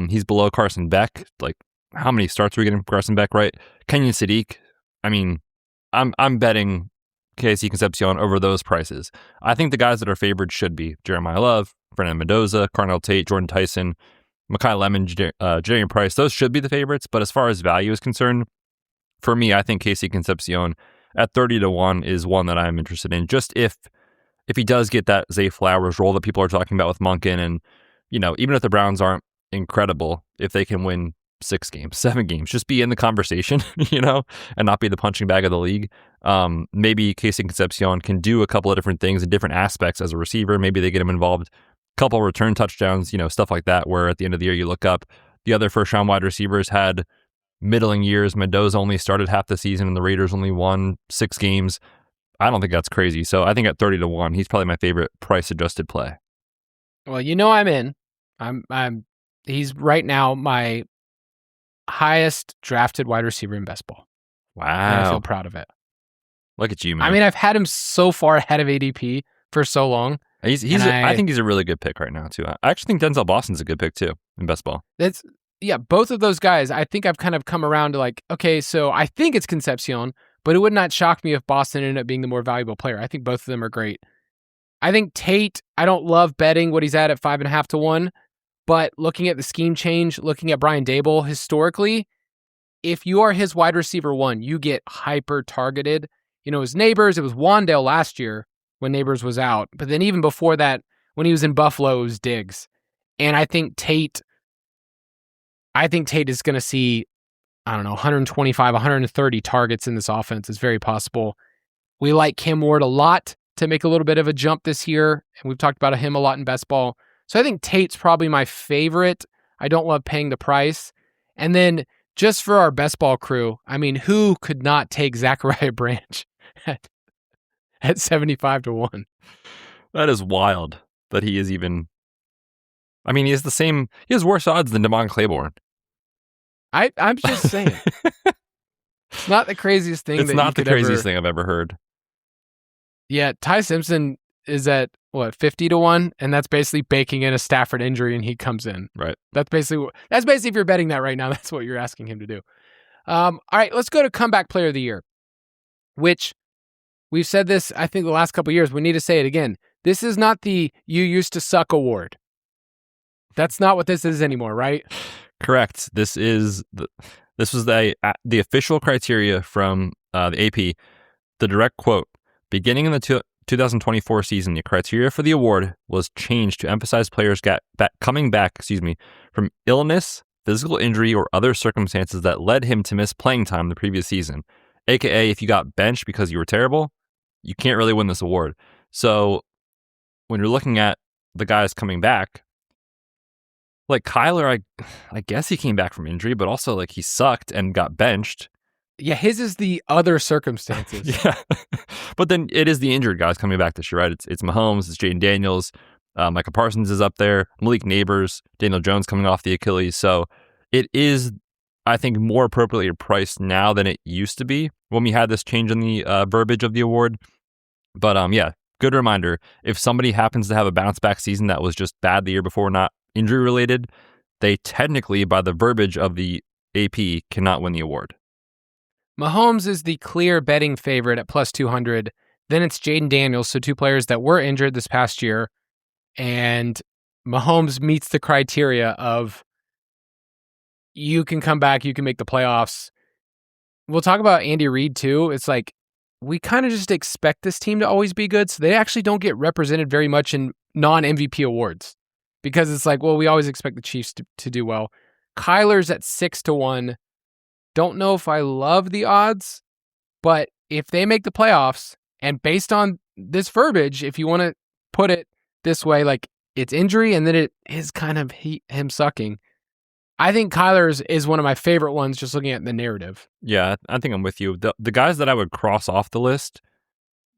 He's below Carson Beck. Like, how many starts are we getting from Carson Beck, right? Kenyon Sadiq. I mean, I'm betting Casey Concepcion over those prices. I think the guys that are favored should be Jeremiah Love, Fernando Mendoza, Carnell Tate, Jordan Tyson, Mekhi Lemon, Jadarian Price. Those should be the favorites. But as far as value is concerned, for me, I think Casey Concepcion at 30-1 is one that I'm interested in. Just if he does get that Zay Flowers role that people are talking about with Monken, and even if the Browns aren't incredible, if they can win 6 games, 7 games, just be in the conversation, and not be the punching bag of the league. Maybe Casey Concepcion can do a couple of different things in different aspects as a receiver. Maybe they get him involved, couple return touchdowns, stuff like that, where at the end of the year you look up, the other first-round wide receivers had middling years. Mendoza only started half the season, and the Raiders only won 6 games. I don't think that's crazy. So I think at 30-1, he's probably my favorite price-adjusted play. Well, I'm in. He's right now my highest drafted wide receiver in best ball. Wow. And I feel proud of it. Look at you, man. I mean, I've had him so far ahead of ADP for so long. I think he's a really good pick right now, too. I actually think Denzel Boston's a good pick, too, in best ball. Both of those guys, I think I've kind of come around to like, okay, so I think it's Concepcion, but it would not shock me if Boston ended up being the more valuable player. I think both of them are great. I think Tate, I don't love betting what he's at 5.5-1, but looking at the scheme change, looking at Brian Dable historically, if you are his wide receiver 1, you get hyper targeted. His Neighbors, it was Wandale last year when Neighbors was out, but then even before that, when he was in Buffalo, it was Diggs. And I think Tate is going to see, 125, 130 targets in this offense. It's very possible. We like Cam Ward a lot to make a little bit of a jump this year, and we've talked about him a lot in best ball. So I think Tate's probably my favorite. I don't love paying the price. And then just for our best ball crew, who could not take Zachariah Branch at 75-1? That is wild that he is even... he has worse odds than Devon Claiborne. I'm just saying. It's not the craziest thing. It's not the craziest thing I've ever heard. Yeah, Ty Simpson is at 50-1, and that's basically baking in a Stafford injury, and he comes in. Right. That's basically if you're betting that right now, that's what you're asking him to do. All right, let's go to comeback player of the year, which we've said this, I think, the last couple of years. We need to say it again. This is not the "you used to suck" award. That's not what this is anymore, right? Correct. This was the official criteria from the AP. The direct quote: beginning in the 2024 season, the criteria for the award was changed to emphasize players coming back from illness, physical injury, or other circumstances that led him to miss playing time the previous season. AKA, if you got benched because you were terrible, you can't really win this award. So when you're looking at the guys coming back, like Kyler, I guess he came back from injury, but also like he sucked and got benched. Yeah, his is the other circumstances. Yeah. But then it is the injured guys coming back this year, right? It's Mahomes, it's Jaden Daniels, Micah Parsons is up there. Malik Neighbors, Daniel Jones coming off the Achilles. So it is, I think, more appropriately priced now than it used to be when we had this change in the verbiage of the award. But yeah, good reminder. If somebody happens to have a bounce back season that was just bad the year before, not injury related, they technically, by the verbiage of the AP, cannot win the award. Mahomes is the clear betting favorite at plus 200. Then it's Jaden Daniels, so two players that were injured this past year. And Mahomes meets the criteria of you can come back, you can make the playoffs. We'll talk about Andy Reid too. It's like we kind of just expect this team to always be good, so they actually don't get represented very much in non-MVP awards because it's like, well, we always expect the Chiefs to do well. Kyler's at 6-1. Don't know if I love the odds, but if they make the playoffs, and based on this verbiage, if you want to put it this way, like it's injury and then it is kind of him sucking. I think Kyler's is one of my favorite ones just looking at the narrative. Yeah, I think I'm with you. The guys that I would cross off the list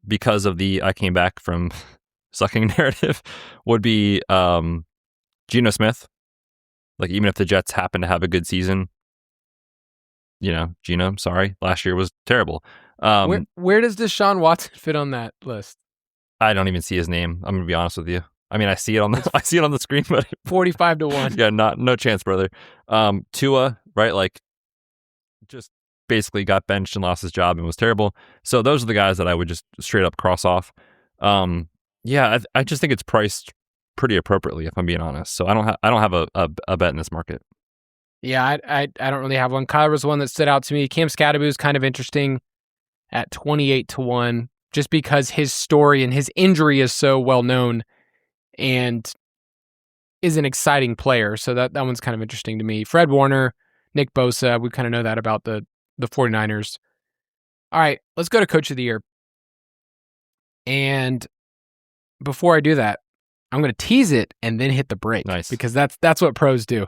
because of the I came back from sucking narrative would be Geno Smith. Like even if the Jets happen to have a good season, Geno, sorry, last year was terrible. Where does Deshaun Watson fit on that list? I don't even see his name. I'm gonna be honest with you. I mean, I see it on the screen, but 45-1. Yeah, no chance, brother. Tua, right? Like, just basically got benched and lost his job and was terrible. So those are the guys that I would just straight up cross off. Yeah, I just think it's priced pretty appropriately, if I'm being honest. So I don't have a bet in this market. Yeah, I don't really have one. Kyler was the one that stood out to me. Cam Skadaboo is kind of interesting at 28-1, just because his story and his injury is so well known and is an exciting player. So that one's kind of interesting to me. Fred Warner, Nick Bosa, we kind of know that about the 49ers. All right, let's go to Coach of the Year. And before I do that, I'm going to tease it and then hit the break. Nice. Because that's what pros do.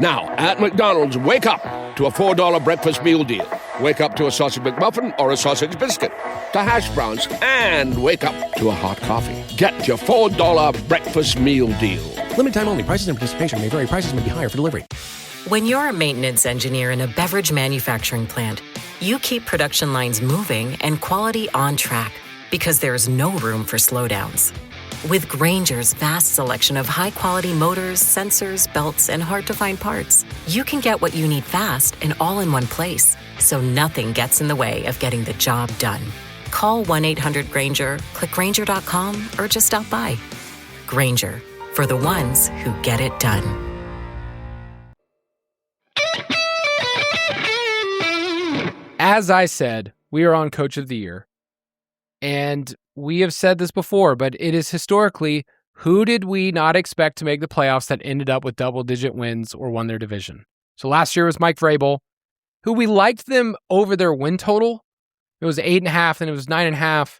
Now, at McDonald's, wake up to a $4 breakfast meal deal. Wake up to a sausage McMuffin or a sausage biscuit, to hash browns, and wake up to a hot coffee. Get your $4 breakfast meal deal. Limited time only. Prices and participation may vary. Prices may be higher for delivery. When you're a maintenance engineer in a beverage manufacturing plant, you keep production lines moving and quality on track because there's no room for slowdowns. With Grainger's vast selection of high-quality motors, sensors, belts, and hard-to-find parts, you can get what you need fast and all in one place, so nothing gets in the way of getting the job done. Call 1-800-GRAINGER, click Grainger.com, or just stop by. Grainger, for the ones who get it done. As I said, we are on Coach of the Year. And we have said this before, but it is historically, who did we not expect to make the playoffs that ended up with double-digit wins or won their division? So last year was Mike Vrabel, who we liked them over their win total. It was 8.5, then it was 9.5.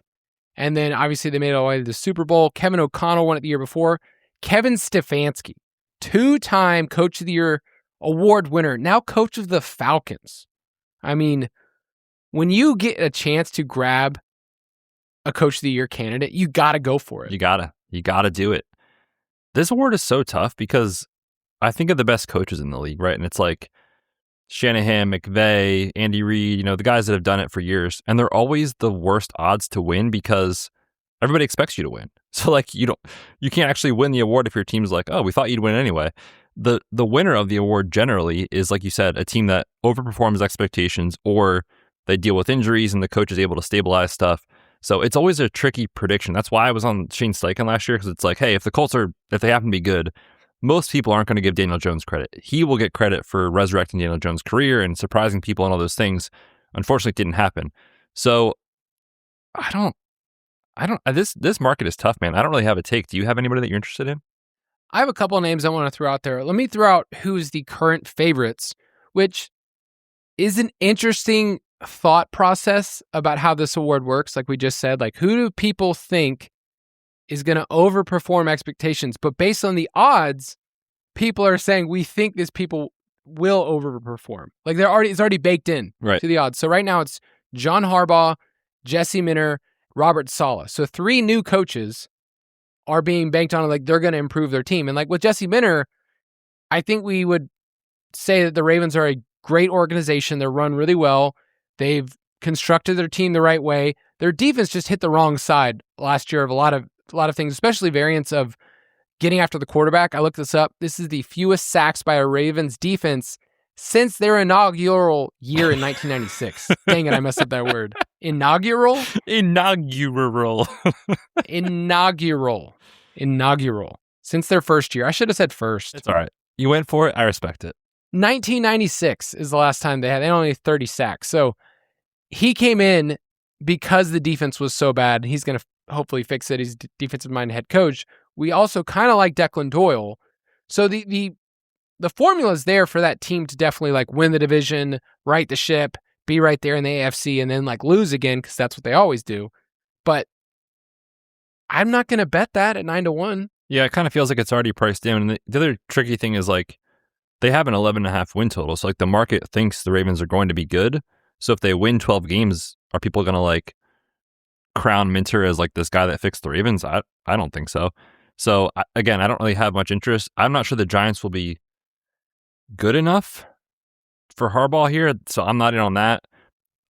And then obviously they made it all the way to the Super Bowl. Kevin O'Connell won it the year before. Kevin Stefanski, two-time Coach of the Year award winner, now coach of the Falcons. I mean, when you get a chance to grab a Coach of the Year candidate, you got to go for it. You gotta do it. This award is so tough because I think of the best coaches in the league, right? And it's like Shanahan, McVay, Andy Reid, the guys that have done it for years, and they're always the worst odds to win because everybody expects you to win. So like you can't actually win the award if your team's like, oh, we thought you'd win anyway. The winner of the award generally is, like you said, a team that overperforms expectations, or they deal with injuries and the coach is able to stabilize stuff. So it's always a tricky prediction. That's why I was on Shane Steichen last year, because it's like, hey, if the Colts if they happen to be good, most people aren't going to give Daniel Jones credit. He will get credit for resurrecting Daniel Jones' career and surprising people and all those things. Unfortunately, it didn't happen. So this market is tough, man. I don't really have a take. Do you have anybody that you're interested in? I have a couple of names I want to throw out there. Let me throw out who's the current favorites, which is an interesting thought process about how this award works. Like we just said, like who do people think is going to overperform expectations? But based on the odds, people are saying we think these people will overperform. Like it's already baked in to the odds. So right now it's John Harbaugh Jesse Minter, Robert Saleh. So 3 new coaches are being banked on, like they're going to improve their team. And like with Jesse Minter, I think we would say that the Ravens are a great organization. They're run really well. They've constructed their team the right way. Their defense just hit the wrong side last year of a lot of things, especially variants of getting after the quarterback. I looked this up. This is the fewest sacks by a Ravens defense since their inaugural year in 1996. Dang it, I messed up that word. Inaugural? Inaugural. Inaugural. Since their first year. I should have said first. It's all right. You went for it. I respect it. 1996 is the last time they had only 30 sacks. So he came in because the defense was so bad. He's going to hopefully fix it. He's defensive-minded head coach. We also kind of like Declan Doyle. So the formula is there for that team to definitely like win the division, right the ship, be right there in the AFC, and then like lose again because that's what they always do. But I'm not going to bet that at 9-1. Yeah, it kind of feels like it's already priced down. And the other tricky thing is like they have an 11.5 win total. So like the market thinks the Ravens are going to be good. So if they win 12 games, are people going to like crown Minter as like this guy that fixed the Ravens? I don't think so. So again, I don't really have much interest. I'm not sure the Giants will be good enough for Harbaugh here. So I'm not in on that.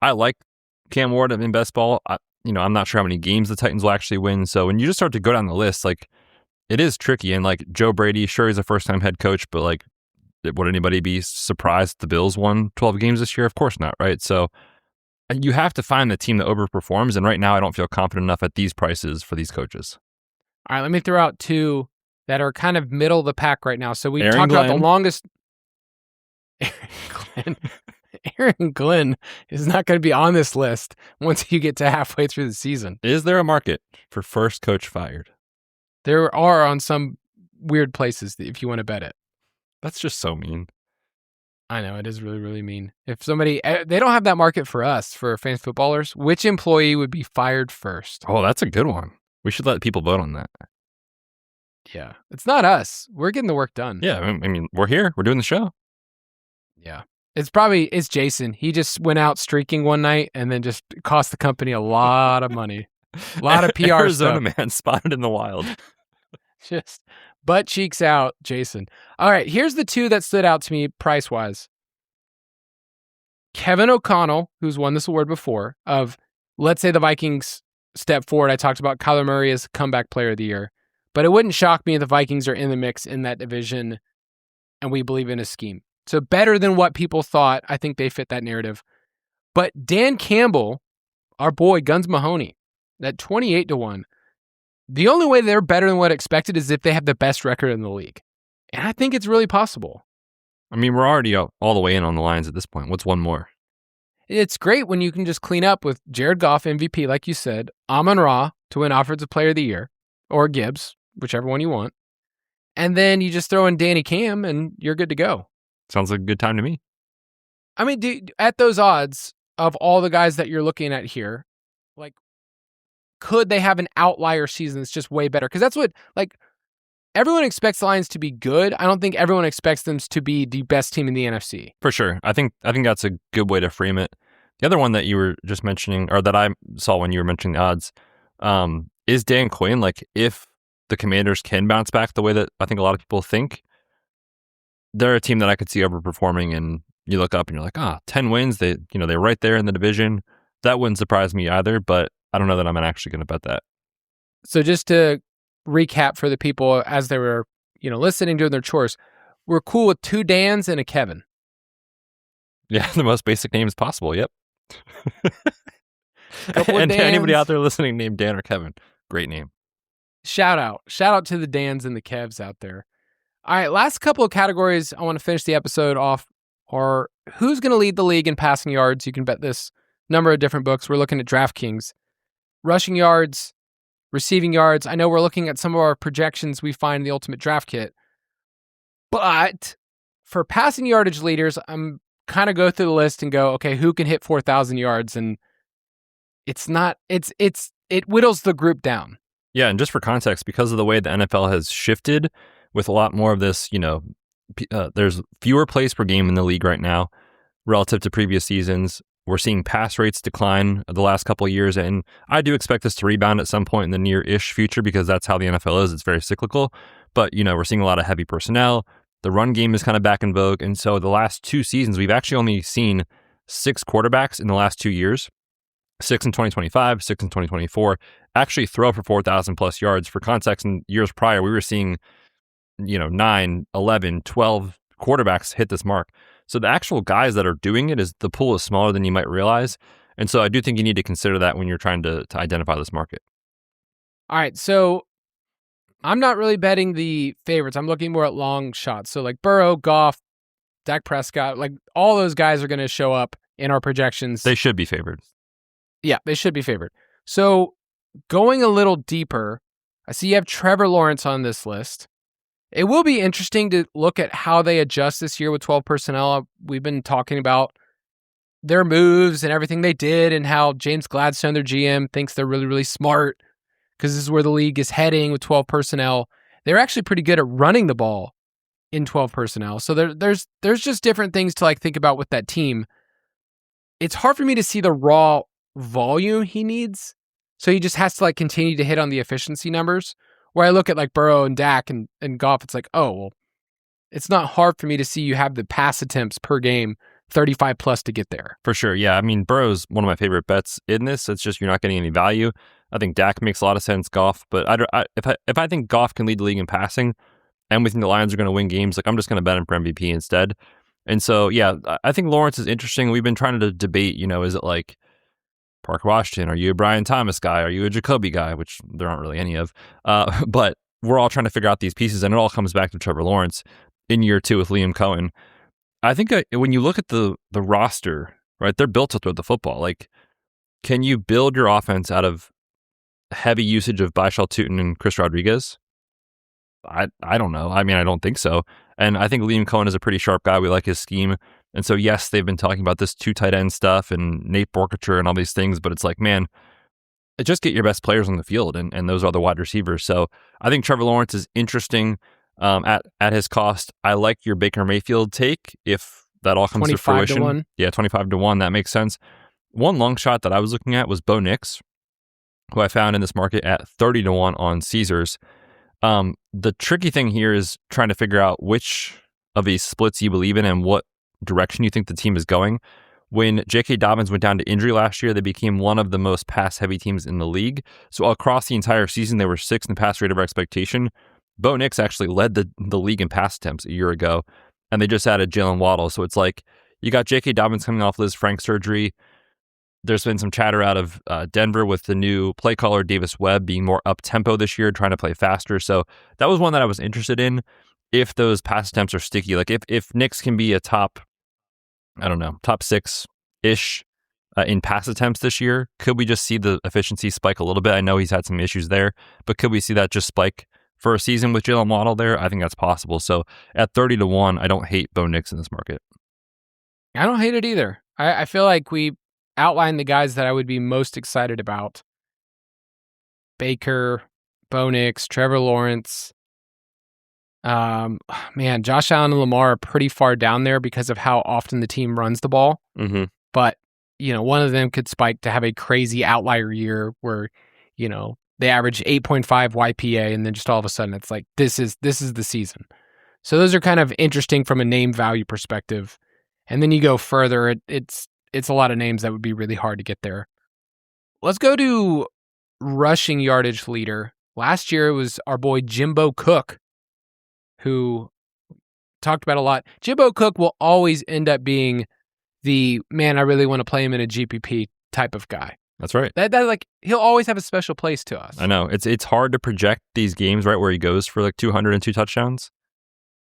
I like Cam Ward in best ball. I'm not sure how many games the Titans will actually win. So when you just start to go down the list, like it is tricky. And like Joe Brady, sure, he's a first-time head coach, but like, would anybody be surprised the Bills won 12 games this year? Of course not, right? So you have to find the team that overperforms. And right now, I don't feel confident enough at these prices for these coaches. All right, let me throw out 2 that are kind of middle of the pack right now. So we Aaron talked Glenn. about the longest. Aaron Glenn is not going to be on this list once you get to halfway through the season. Is there a market for first coach fired? There are on some weird places if you want to bet it. That's just so mean. I know, it is really, really mean. If somebody, they don't have that market for us, for Fantasy Footballers. Which employee would be fired first? Oh, that's a good one. We should let people vote on that. Yeah. It's not us. We're getting the work done. Yeah, I mean, we're here. We're doing the show. Yeah. It's Jason. He just went out streaking one night and then just cost the company a lot of money. A lot of PR Arizona stuff. man spotted in the wild. Just butt cheeks out, Jason. All right, here's the 2 that stood out to me price-wise. Kevin O'Connell, who's won this award before, of let's say the Vikings step forward. I talked about Kyler Murray as comeback player of the year, but it wouldn't shock me if the Vikings are in the mix in that division and we believe in his scheme. So better than what people thought. I think they fit that narrative. But Dan Campbell, our boy Guns Mahoney, at 28-1. The only way they're better than what expected is if they have the best record in the league. And I think it's really possible. I mean, we're already all the way in on the lines at this point. What's one more? It's great when you can just clean up with Jared Goff, MVP, like you said, Amon-Ra to win Offensive Player of the Year, or Gibbs, whichever one you want. And then you just throw in Danny Cam and you're good to go. Sounds like a good time to me. I mean, at those odds of all the guys that you're looking at here, like, could they have an outlier season that's just way better? Because that's what, like, everyone expects the Lions to be good. I don't think everyone expects them to be the best team in the NFC. For sure. I think that's a good way to frame it. The other one that you were just mentioning, or that I saw when you were mentioning the odds, is Dan Quinn. Like, if the Commanders can bounce back the way that I think a lot of people think, they're a team that I could see overperforming. And you look up and you're like, 10 wins. They're right there in the division. That wouldn't surprise me either, but I don't know that I'm actually going to bet that. So just to recap for the people as they were, listening, doing their chores, we're cool with 2 Dans and a Kevin. Yeah, the most basic names possible. Yep. And to anybody out there listening named Dan or Kevin, great name. Shout out to the Dans and the Kevs out there. All right, last couple of categories I want to finish the episode off are who's going to lead the league in passing yards. You can bet this number of different books. We're looking at DraftKings. Rushing yards, receiving yards. I know we're looking at some of our projections we find in the Ultimate Draft Kit. But for passing yardage leaders, I'm kind of go through the list and go, okay, who can hit 4,000 yards? And it whittles the group down. Yeah, and just for context, because of the way the NFL has shifted with a lot more of this, there's fewer plays per game in the league right now relative to previous seasons. We're seeing pass rates decline the last couple of years, and I do expect this to rebound at some point in the near-ish future because that's how the NFL is. It's very cyclical. But, we're seeing a lot of heavy personnel. The run game is kind of back in vogue. And so the last 2 seasons, we've actually only seen 6 quarterbacks in the last 2 years, 6 in 2025, 6 in 2024, actually throw for 4,000 plus yards. For context, in years prior, we were seeing, 9, 11, 12 quarterbacks hit this mark. So the actual guys that are doing it the pool is smaller than you might realize. And so I do think you need to consider that when you're trying to identify this market. All right, so I'm not really betting the favorites. I'm looking more at long shots. So like Burrow, Goff, Dak Prescott, like all those guys are going to show up in our projections. They should be favored. Yeah, they should be favored. So going a little deeper, I see you have Trevor Lawrence on this list. It will be interesting to look at how they adjust this year with 12 personnel. We've been talking about their moves and everything they did and how James Gladstone, their GM, thinks they're really, really smart because this is where the league is heading with 12 personnel. They're actually pretty good at running the ball in 12 personnel. So there's just different things to think about with that team. It's hard for me to see the raw volume he needs. So he just has to continue to hit on the efficiency numbers. Where I look at Burrow and Dak and Goff, it's it's not hard for me to see you have the pass attempts per game 35 plus to get there. For sure, yeah. I mean, Burrow's one of my favorite bets in this. It's just you're not getting any value. I think Dak makes a lot of sense, Goff. But if I think Goff can lead the league in passing and we think the Lions are going to win games, I'm just going to bet him for MVP instead. And so, yeah, I think Lawrence is interesting. We've been trying to debate, is it like Parker Washington? Are you a Brian Thomas guy? Are you a Jacoby guy? Which there aren't really any of. But we're all trying to figure out these pieces, and it all comes back to Trevor Lawrence in year 2 with Liam Cohen. I think when you look at the roster, right, they're built to throw the football. Can you build your offense out of heavy usage of Byshal Tootin and Chris Rodriguez? I don't know. I mean, I don't think so. And I think Liam Cohen is a pretty sharp guy. We like his scheme. And so, yes, they've been talking about this 2 tight end stuff and Nate Borkature and all these things, but it's man, just get your best players on the field, and those are the wide receivers. So I think Trevor Lawrence is interesting at his cost. I like your Baker Mayfield take if that all comes to fruition. 25-1. Yeah, 25-1. That makes sense. One long shot that I was looking at was Bo Nix, who I found in this market at 30-1 on Caesars. The tricky thing here is trying to figure out which of these splits you believe in and what direction you think the team is going. When J.K. Dobbins went down to injury last year, they became one of the most pass-heavy teams in the league. So across the entire season, they were 6th in pass rate over expectation. Bo Nix actually led the league in pass attempts a year ago, and they just added Jalen Waddle. So it's you got J.K. Dobbins coming off Liz Frank surgery. There's been some chatter out of Denver with the new play caller, Davis Webb, being more up-tempo this year, trying to play faster. So that was one that I was interested in. If those pass attempts are sticky, if Nix can be a top 6-ish in pass attempts this year, could we just see the efficiency spike a little bit? I know he's had some issues there, but could we see that just spike for a season with Jalen Waddle there? I think that's possible. So at 30-1, I don't hate Bo Nix in this market. I don't hate it either. I feel like we outlined the guys that I would be most excited about. Baker, Bo Nix, Trevor Lawrence. Man, Josh Allen and Lamar are pretty far down there because of how often the team runs the ball. Mm-hmm. But, one of them could spike to have a crazy outlier year where, they average 8.5 YPA and then just all of a sudden it's this is the season. So those are kind of interesting from a name value perspective. And then you go further, it's a lot of names that would be really hard to get there. Let's go to rushing yardage leader. Last year it was our boy Jimbo Cook, who talked about a lot. Jimbo Cook will always end up being the, man, I really want to play him in a GPP type of guy. That's right. That he'll always have a special place to us. I know. It's hard to project these games, right, where he goes for 202 touchdowns.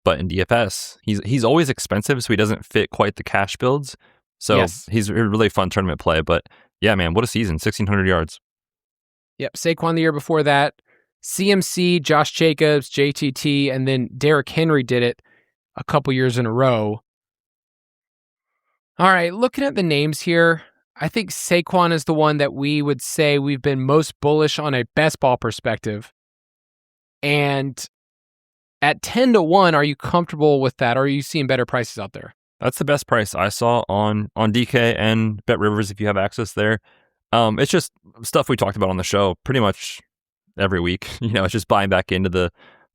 But in DFS, he's always expensive, so he doesn't fit quite the cash builds. So yes, he's a really fun tournament play. But yeah, man, what a season. 1,600 yards. Yep. Saquon the year before that. CMC, Josh Jacobs, JTT, and then Derrick Henry did it a couple years in a row. All right, looking at the names here, I think Saquon is the one that we would say we've been most bullish on a best ball perspective. And at 10-1, are you comfortable with that? Or are you seeing better prices out there? That's the best price I saw on DK and Bet Rivers if you have access there. It's just stuff we talked about on the show pretty much every week. It's just buying back into the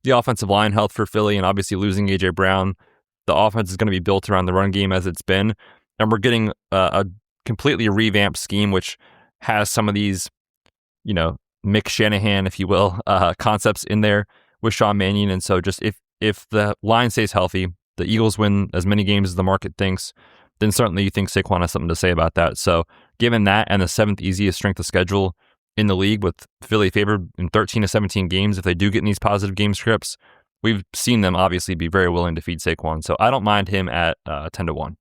offensive line health for Philly, and obviously losing A.J. Brown. The offense is going to be built around the run game as it's been, and we're getting a completely revamped scheme which has some of these, Mick Shanahan, if you will, concepts in there with Sean Mannion. And so just if the line stays healthy, the Eagles win as many games as the market thinks, then certainly you think Saquon has something to say about that. So given that and the 7th easiest strength of schedule in the league, with Philly favored in 13 to 17 games, if they do get in these positive game scripts, we've seen them obviously be very willing to feed Saquon. So I don't mind him at 10 to 1.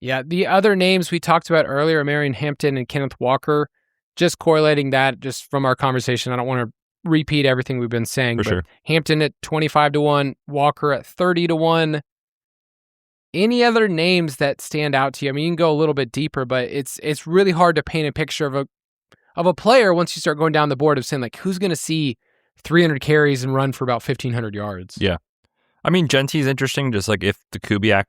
Yeah, the other names we talked about earlier, Marion Hampton and Kenneth Walker, just correlating that just from our conversation. I don't want to repeat everything we've been saying, but sure. Hampton at 25 to 1, Walker at 30 to 1. Any other names that stand out to you? I mean, you can go a little bit deeper, but it's really hard to paint a picture of a player once you start going down the board of saying, like, who's going to see 300 carries and run for about 1,500 yards? Yeah. I mean, Genty's interesting, just like if the Kubiak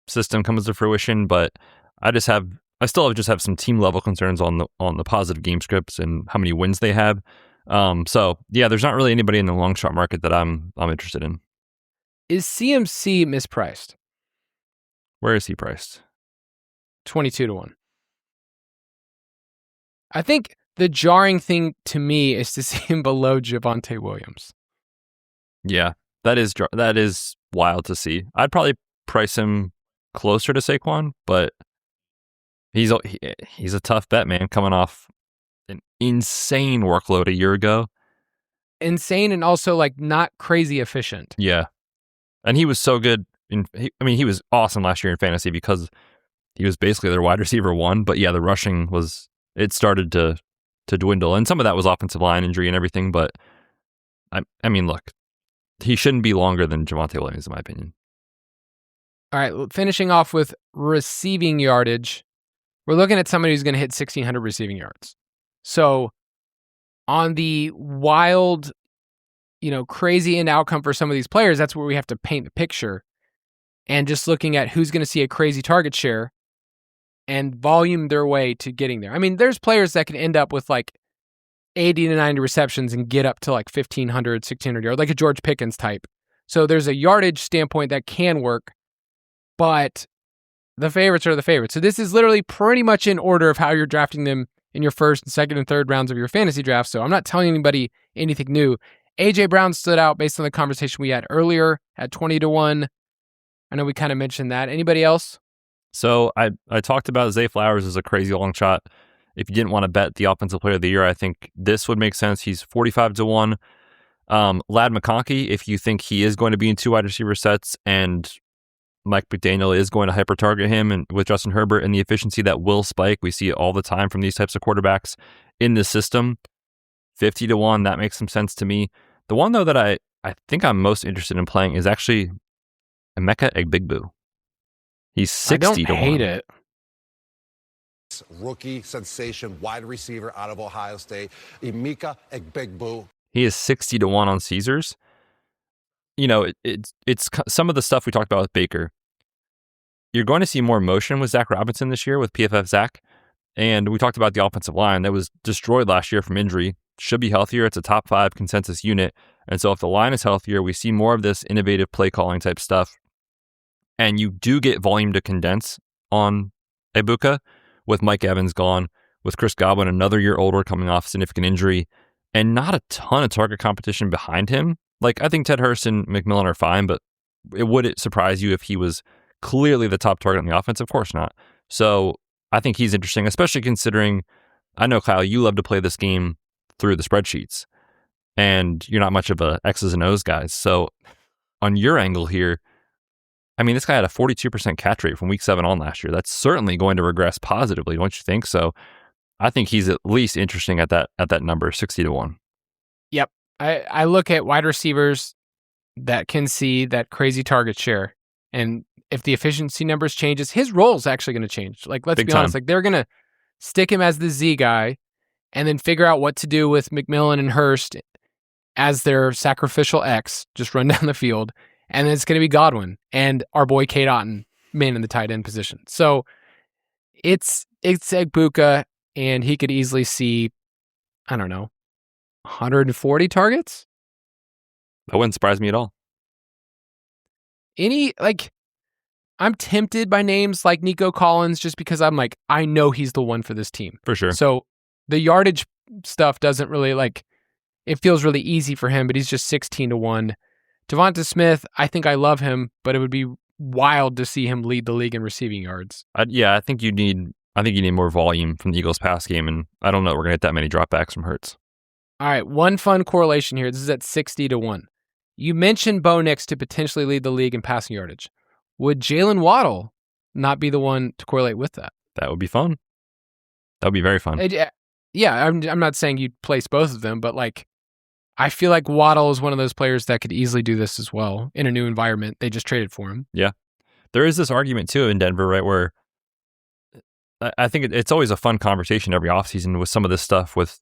system comes to fruition, but I still have some team level concerns on the positive game scripts and how many wins they have. So yeah, there's not really anybody in the long shot market that I'm interested in. Is CMC mispriced? Where is he priced? 22 to 1. I think the jarring thing to me is to see him below Javonte Williams. Yeah, that is wild to see. I'd probably price him closer to Saquon, but he's a tough bet, man, coming off an insane workload a year ago. Insane and also like not crazy efficient. Yeah. And he was so good. He was awesome last year in fantasy because he was basically their wide receiver 1. But yeah, the rushing started to dwindle. And some of that was offensive line injury and everything. But I mean, look, he shouldn't be longer than Javonte Williams, in my opinion. All right, finishing off with receiving yardage. We're looking at somebody who's going to hit 1,600 receiving yards. So on the wild, crazy end outcome for some of these players, that's where we have to paint the picture. And just looking at who's going to see a crazy target share and volume their way to getting there. I mean, there's players that can end up with like 80 to 90 receptions and get up to like 1,500, 1,600 yards, like a George Pickens type. So there's a yardage standpoint that can work, but the favorites are the favorites. So this is literally pretty much in order of how you're drafting them in your first, and second, and third rounds of your fantasy draft. So I'm not telling anybody anything new. A.J. Brown stood out based on the conversation we had earlier at 20 to 1. I know we kind of mentioned that. Anybody else? So I talked about Zay Flowers as a crazy long shot. If you didn't want to bet the offensive player of the year, I think this would make sense. He's 45 to 1. Lad McConkey, if you think he is going to be in 2 wide receiver sets and Mike McDaniel is going to hyper target him, and with Justin Herbert and the efficiency that will spike, we see it all the time from these types of quarterbacks in this system. 50 to 1, that makes some sense to me. The one though that I think I'm most interested in playing is actually Emeka Egbuka. He's 60 to 1. I don't hate it. Rookie sensation, wide receiver out of Ohio State, Emeka Egbuka. He is 60 to 1 on Caesars. It's some of the stuff we talked about with Baker. You're going to see more motion with Zach Robinson this year with PFF Zach. And we talked about the offensive line that was destroyed last year from injury. Should be healthier. It's a top 5 consensus unit. And so if the line is healthier, we see more of this innovative play calling type stuff. And you do get volume to condense on Egbuka with Mike Evans gone, with Chris Godwin another year older coming off significant injury, and not a ton of target competition behind him. Like, I think Ted Hurst and McMillan are fine, but would it surprise you if he was clearly the top target on the offense? Of course not. So I think he's interesting, especially considering, I know, Kyle, you love to play this game through the spreadsheets, and you're not much of a X's and O's guy. So on your angle here, I mean, this guy had a 42% catch rate from week 7 on last year. That's certainly going to regress positively, don't you think? So I think he's at least interesting at that number, 60 to 1. Yep. I look at wide receivers that can see that crazy target share. And if the efficiency numbers changes, his role is actually going to change. Like, let's be honest, like they're going to stick him as the Z guy and then figure out what to do with McMillan and Hurst as their sacrificial X, just run down the field. And then it's going to be Godwin and our boy Kate Otten men in the tight end position. So it's Egbuka, and he could easily see, I don't know, 140 targets? That wouldn't surprise me at all. I'm tempted by names like Nico Collins just because I'm like, I know he's the one for this team. For sure. So the yardage stuff doesn't really it feels really easy for him, but he's just 16-1. Devonta Smith, I think I love him, but it would be wild to see him lead the league in receiving yards. I think you need more volume from the Eagles pass game, and I don't know we're going to get that many dropbacks from Hurts. All right, one fun correlation here. This is at 60-1. You mentioned Bo Nix to potentially lead the league in passing yardage. Would Jalen Waddle not be the one to correlate with that? That would be fun. That would be very fun. Yeah, I'm not saying you'd place both of them, but I feel like Waddle is one of those players that could easily do this as well in a new environment. They just traded for him. Yeah. There is this argument too in Denver, right, where I think it's always a fun conversation every offseason with some of this stuff with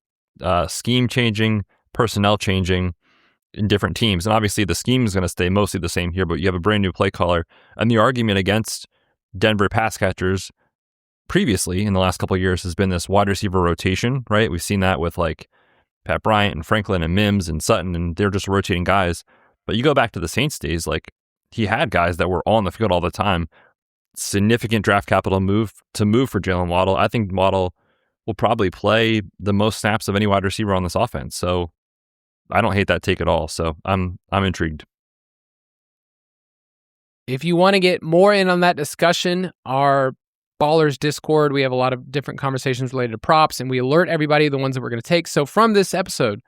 scheme changing, personnel changing in different teams. And obviously the scheme is going to stay mostly the same here, but you have a brand new play caller. And the argument against Denver pass catchers previously in the last couple of years has been this wide receiver rotation, right? We've seen that with Pat Bryant and Franklin and Mims and Sutton, and they're just rotating guys. But you go back to the Saints days, he had guys that were on the field all the time. Significant draft capital move for Jalen Waddle. I think Waddle will probably play the most snaps of any wide receiver on this offense. So I don't hate that take at all. So I'm intrigued. If you want to get more in on that discussion, our Ballers Discord, we have a lot of different conversations related to props, and we alert everybody the ones that we're going to take. So from this episode,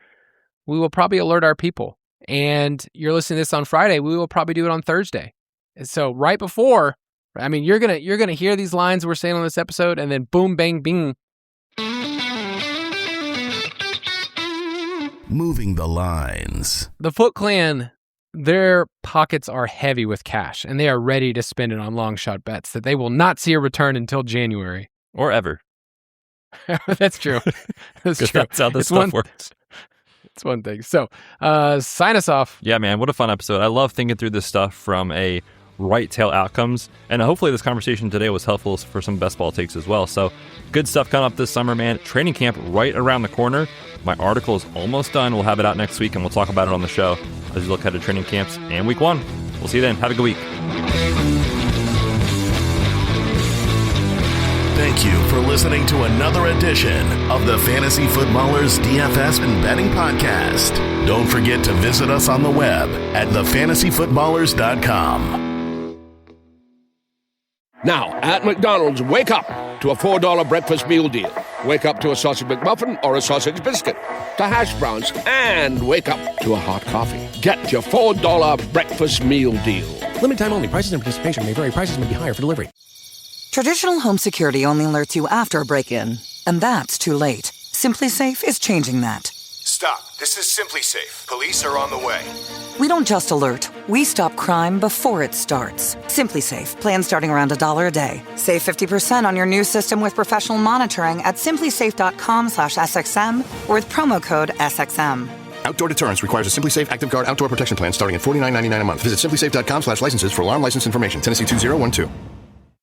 we will probably alert our people. And you're listening to this on Friday, we will probably do it on Thursday. And so right before, you're gonna hear these lines we're saying on this episode, and then boom, bang, bing. Moving the lines. The Foot Clan, their pockets are heavy with cash, and they are ready to spend it on long shot bets that they will not see a return until January. Or ever. That's true. That's true. That's how this stuff works. It's one thing. So, sign us off. Yeah, man, what a fun episode. I love thinking through this stuff from a right tail outcomes, and hopefully this conversation today was helpful for some best ball takes as well. So, good stuff coming up this summer, man. Training camp right around the corner. My article is almost done. We'll have it out next week, and we'll talk about it on the show as we look ahead to training camps and week 1. We'll see you then. Have a good week. Thank you for listening to another edition of the Fantasy Footballers DFS and Betting Podcast. Don't forget to visit us on the web at thefantasyfootballers.com. Now, at McDonald's, wake up to a $4 breakfast meal deal. Wake up to a sausage McMuffin or a sausage biscuit, to hash browns, and wake up to a hot coffee. Get your $4 breakfast meal deal. Limited time only. Prices and participation may vary. Prices may be higher for delivery. Traditional home security only alerts you after a break-in, and that's too late. Simply Safe is changing that. Stop. This is Simply Safe. Police are on the way. We don't just alert. We stop crime before it starts. Simply Safe. Plan starting around $1 a day. Save 50% on your new system with professional monitoring at simplysafe.com/SXM or with promo code SXM. Outdoor deterrence requires a Simply Safe Active Guard outdoor protection plan starting at $49.99 a month. Visit simplysafe.com/licenses for alarm license information. Tennessee 2012.